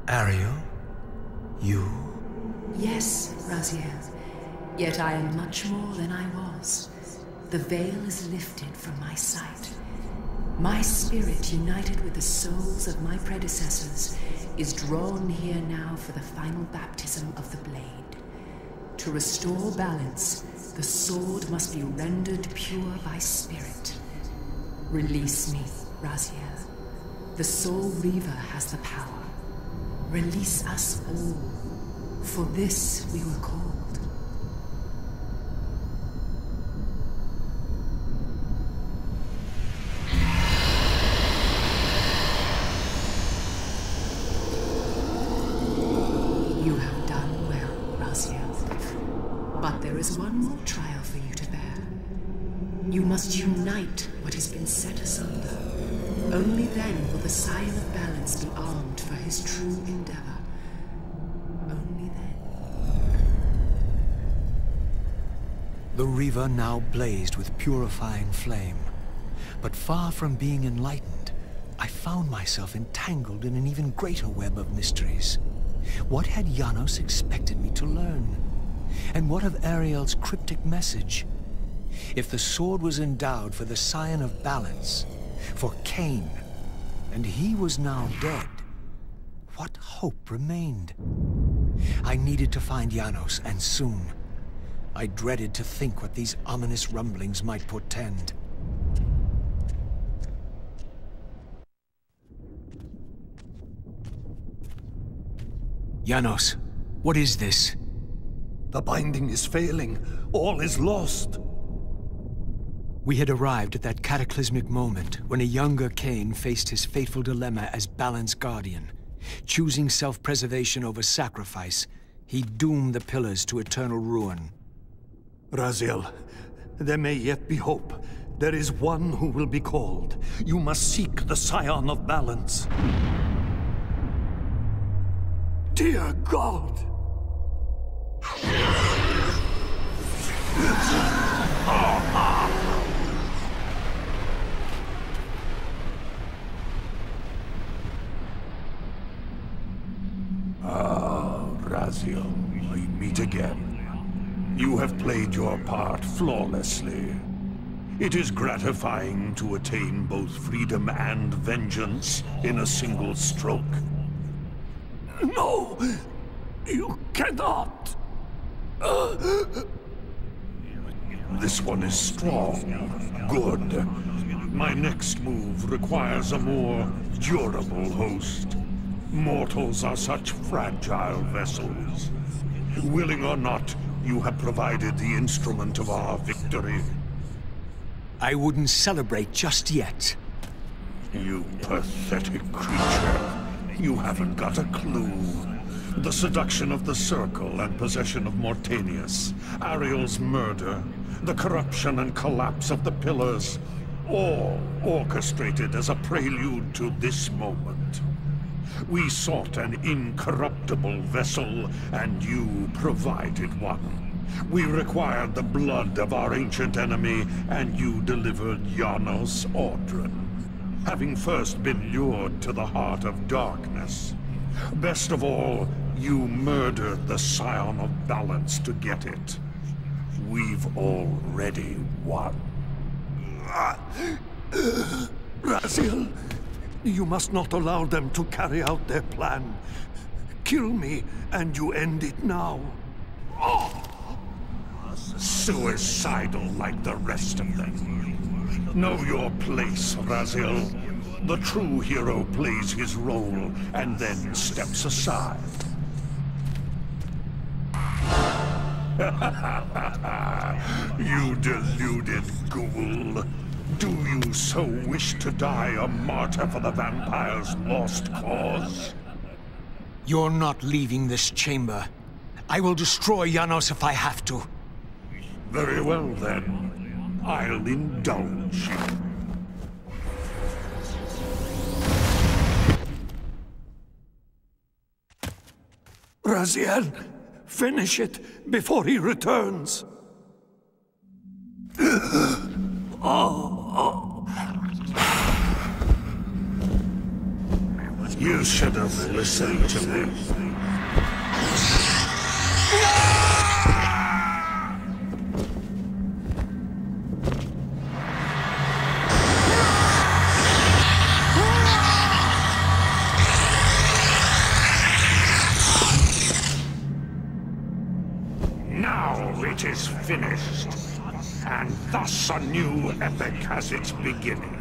Ariel? You? Yes, Raziel. Yet I am much more than I was. The veil is lifted from my sight. My spirit, united with the souls of my predecessors, is drawn here now for the final baptism of the blade. To restore balance, the sword must be rendered pure by spirit. Release me, Raziel. The Soul Reaver has the power. Release us all. For this we were called. You have done well, Raziel. But there is one more trial for you to bear. You must unite what has been set asunder. Only then will the Scion of Balance be armed for his true endeavor. Only then. The Reaver now blazed with purifying flame. But far from being enlightened, I found myself entangled in an even greater web of mysteries. What had Janos expected me to learn? And what of Ariel's cryptic message? If the sword was endowed for the Scion of Balance, for Kain, and he was now dead, what hope remained? I needed to find Janos, and soon. I dreaded to think what these ominous rumblings might portend. Janos, what is this? The binding is failing. All is lost. We had arrived at that cataclysmic moment when a younger Kain faced his fateful dilemma as Balance Guardian. Choosing self-preservation over sacrifice, he doomed the pillars to eternal ruin. Raziel, there may yet be hope. There is one who will be called. You must seek the Scion of Balance. Dear God! Raziel, we meet again. You have played your part flawlessly. It is gratifying to attain both freedom and vengeance in a single stroke. No! You cannot! This one is strong. Good. My next move requires a more durable host. Mortals are such fragile vessels. Willing or not, you have provided the instrument of our victory. I wouldn't celebrate just yet. You pathetic creature. You haven't got a clue. The seduction of the Circle and possession of Mortanius, Ariel's murder, the corruption and collapse of the Pillars, all orchestrated as a prelude to this moment. We sought an incorruptible vessel, and you provided one. We required the blood of our ancient enemy, and you delivered Janos Audron, having first been lured to the heart of darkness. Best of all, you murdered the Scion of Balance to get it. We've already won. Raziel, you must not allow them to carry out their plan. Kill me, and you end it now. Suicidal like the rest of them. Know your place, Raziel. The true hero plays his role and then steps aside. You deluded ghoul. Do you so wish to die a martyr for the vampire's lost cause? You're not leaving this chamber. I will destroy Janos if I have to. Very well, then. I'll indulge you. Raziel, finish it before he returns. You should have listened to me. Now it is finished, and thus a new epic has its beginning.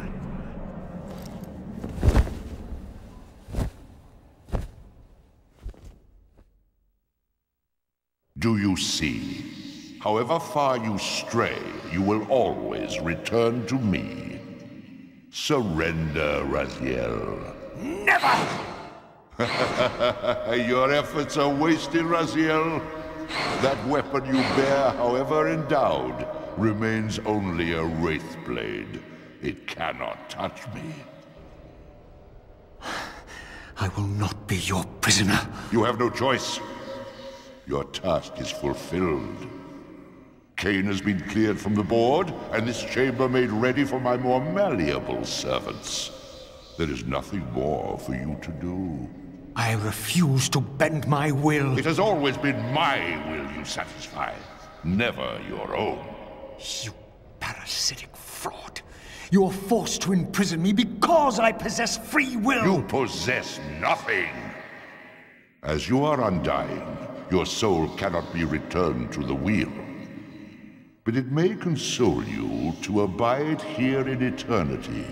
Do you see? However far you stray, you will always return to me. Surrender, Raziel. Never! Your efforts are wasted, Raziel. That weapon you bear, however endowed, remains only a wraith blade. It cannot touch me. I will not be your prisoner. You have no choice. Your task is fulfilled. Kain has been cleared from the board, and this chamber made ready for my more malleable servants. There is nothing more for you to do. I refuse to bend my will. It has always been my will you satisfy, never your own. You parasitic fraud. You are forced to imprison me because I possess free will. You possess nothing. As you are undying, your soul cannot be returned to the wheel. But it may console you to abide here in eternity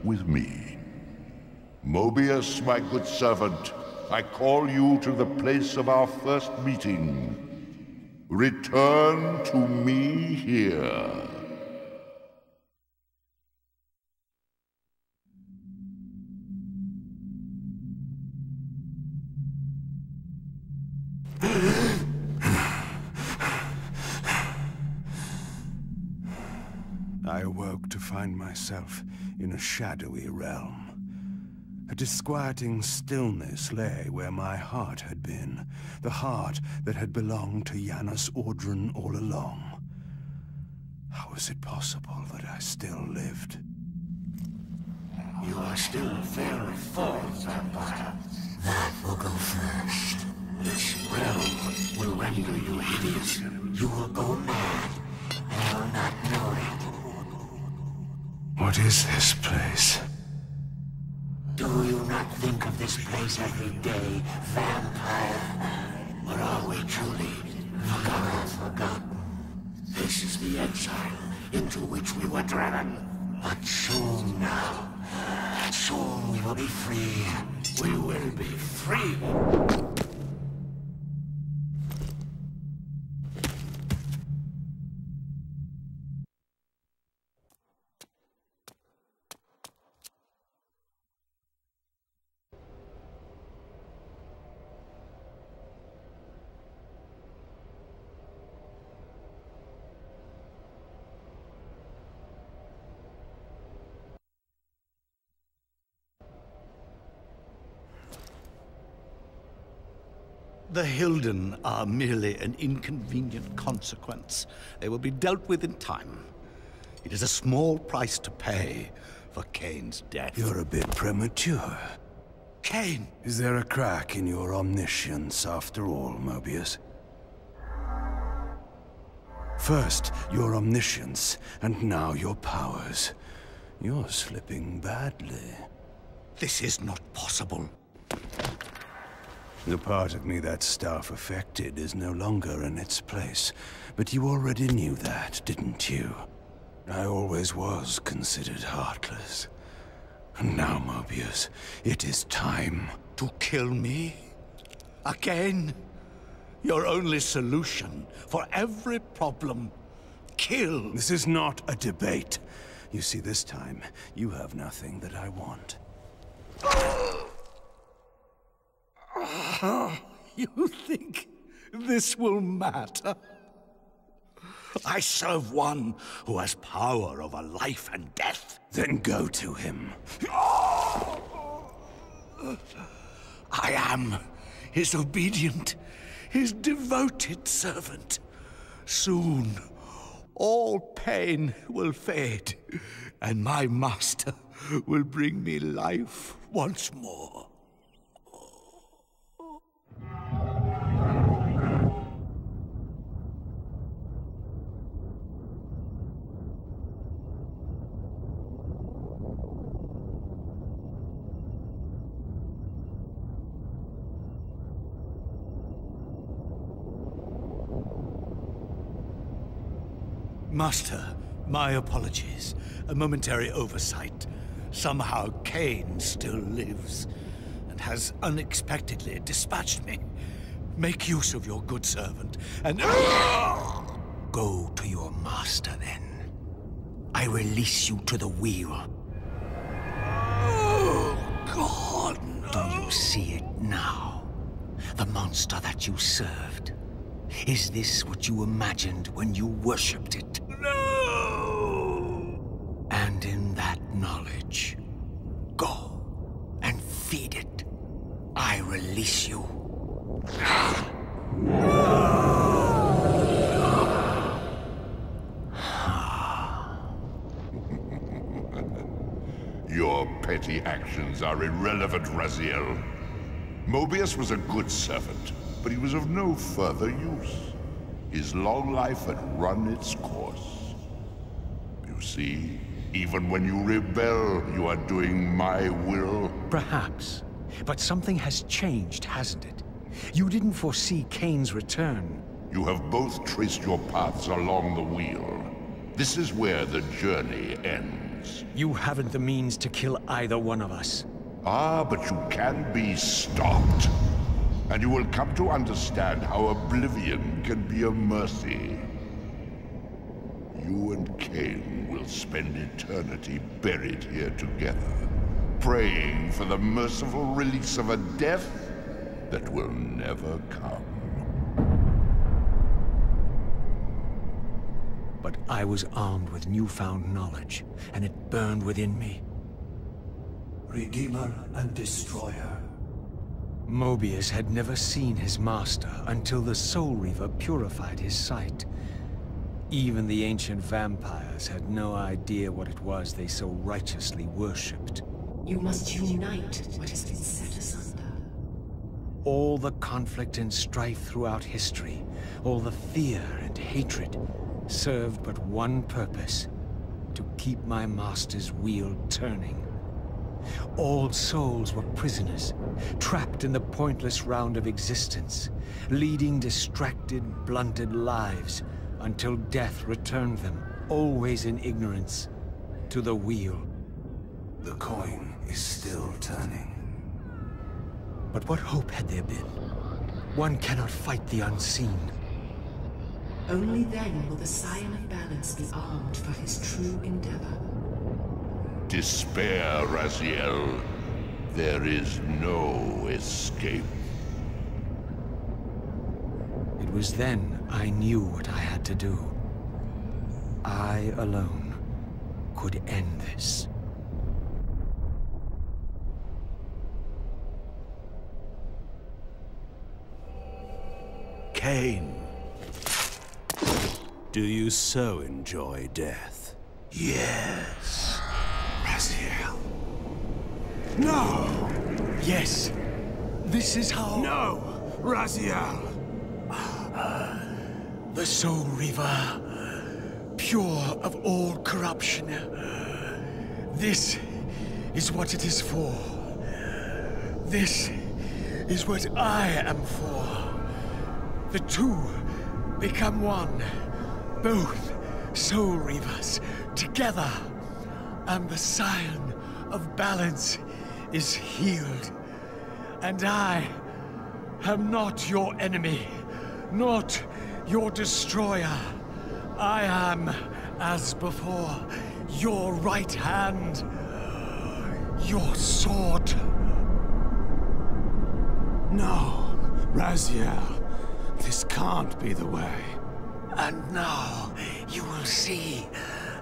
with me. Mobius, my good servant, I call you to the place of our first meeting. Return to me here. I awoke to find myself in a shadowy realm. A disquieting stillness lay where my heart had been, the heart that had belonged to Janos Audron all along. How was it possible that I still lived? You are still very false, vampire. That will go first. This realm will render you hideous. You will go mad, and will not know it. What is this place? Do you not think of this place every day, vampire? Or are we truly forgotten? This is the exile into which we were driven. But soon now, soon we will be free. We will be free. The Hilden are merely an inconvenient consequence. They will be dealt with in time. It is a small price to pay for Kain's death. You're a bit premature. Kain! Is there a crack in your omniscience after all, Mobius? First, your omniscience, and now your powers. You're slipping badly. This is not possible. The part of me that staff affected is no longer in its place. But you already knew that, didn't you? I always was considered heartless. And now, Mobius, it is time. To kill me? Again? Your only solution for every problem. Kill. This is not a debate. You see, this time, you have nothing that I want. You think this will matter? I serve one who has power over life and death. Then go to him. I am his obedient, his devoted servant. Soon, all pain will fade, and my master will bring me life once more. Master, my apologies. A momentary oversight. Somehow Kain still lives, and has unexpectedly dispatched me. Make use of your good servant, and... Go to your master, then. I release you to the wheel. Oh, God, no. Do you see it now? The monster that you served? Is this what you imagined when you worshipped it? No! And in that knowledge, go and feed it. I release you. Your petty actions are irrelevant, Raziel. Mobius was a good servant, but he was of no further use. His long life had run its course. You see, even when you rebel, you are doing my will. Perhaps. But something has changed, hasn't it? You didn't foresee Kain's return. You have both traced your paths along the wheel. This is where the journey ends. You haven't the means to kill either one of us. Ah, but you can be stopped. And you will come to understand how oblivion can be a mercy. You and Kain will spend eternity buried here together, praying for the merciful release of a death that will never come. But I was armed with newfound knowledge, and it burned within me. Redeemer and Destroyer. Mobius had never seen his master until the Soul Reaver purified his sight. Even the ancient vampires had no idea what it was they so righteously worshipped. You must unite what has been set asunder. All the conflict and strife throughout history, all the fear and hatred, served but one purpose: to keep my master's wheel turning. All souls were prisoners, trapped in the pointless round of existence, leading distracted, blunted lives until death returned them, always in ignorance, to the wheel. The coin is still turning. But what hope had there been? One cannot fight the unseen. Only then will the Scion of Balance be armed for his true endeavor. Despair, Raziel. There is no escape. It was then I knew what I had to do. I alone could end this. Kain, do you so enjoy death? Yes, Raziel. No! Yes, this is how... No, Raziel! The Soul Reaver, pure of all corruption. This is what it is for. This is what I am for. The two become one. Both Soul Reavers together. And the scion of balance is healed. And I am not your enemy, not your destroyer. I am, as before, your right hand, your sword. No, Raziel, this can't be the way. And now you will see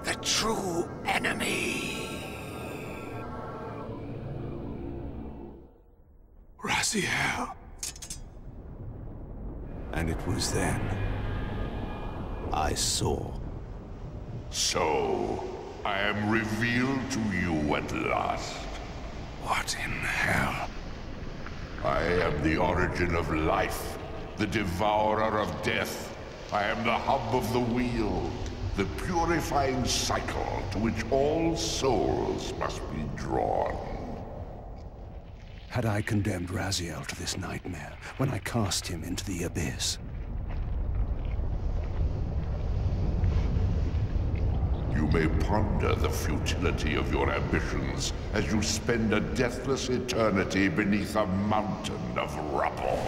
the true enemy. Raziel. And it was then I saw. So, I am revealed to you at last. What in hell? I am the origin of life, the devourer of death. I am the hub of the wheel, the purifying cycle to which all souls must be drawn. Had I condemned Raziel to this nightmare when I cast him into the abyss? You may ponder the futility of your ambitions as you spend a deathless eternity beneath a mountain of rubble.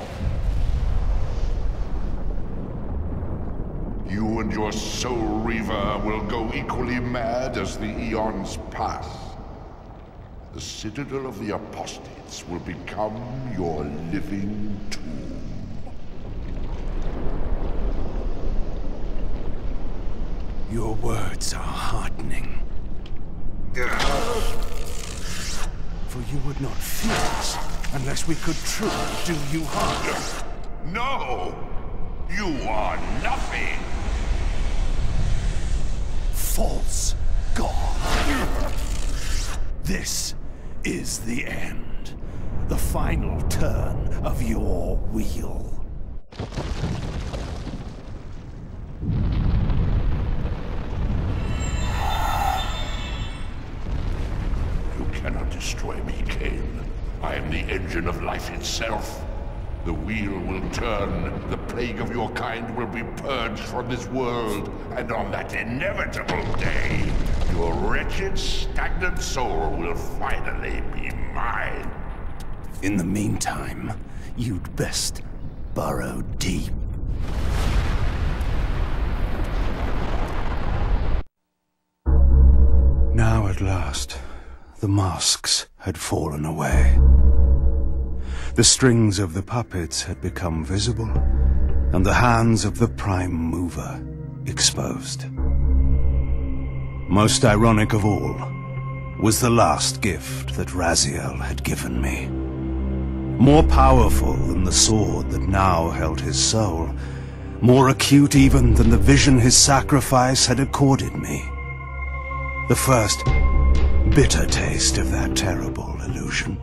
You and your Soul Reaver will go equally mad as the eons pass. The Citadel of the Apostates will become your living tomb. Your words are heartening. For you would not fear us unless we could truly do you harm. No! You are nothing! False god. This is the end. The final turn of your wheel. You cannot destroy me, Kain. I am the engine of life itself. The wheel will turn, the plague of your kind will be purged from this world, and on that inevitable day, your wretched, stagnant soul will finally be mine. In the meantime, you'd best burrow deep. Now at last, the masks had fallen away. The strings of the puppets had become visible, and the hands of the Prime Mover exposed. Most ironic of all was the last gift that Raziel had given me. More powerful than the sword that now held his soul, more acute even than the vision his sacrifice had accorded me. The first bitter taste of that terrible illusion.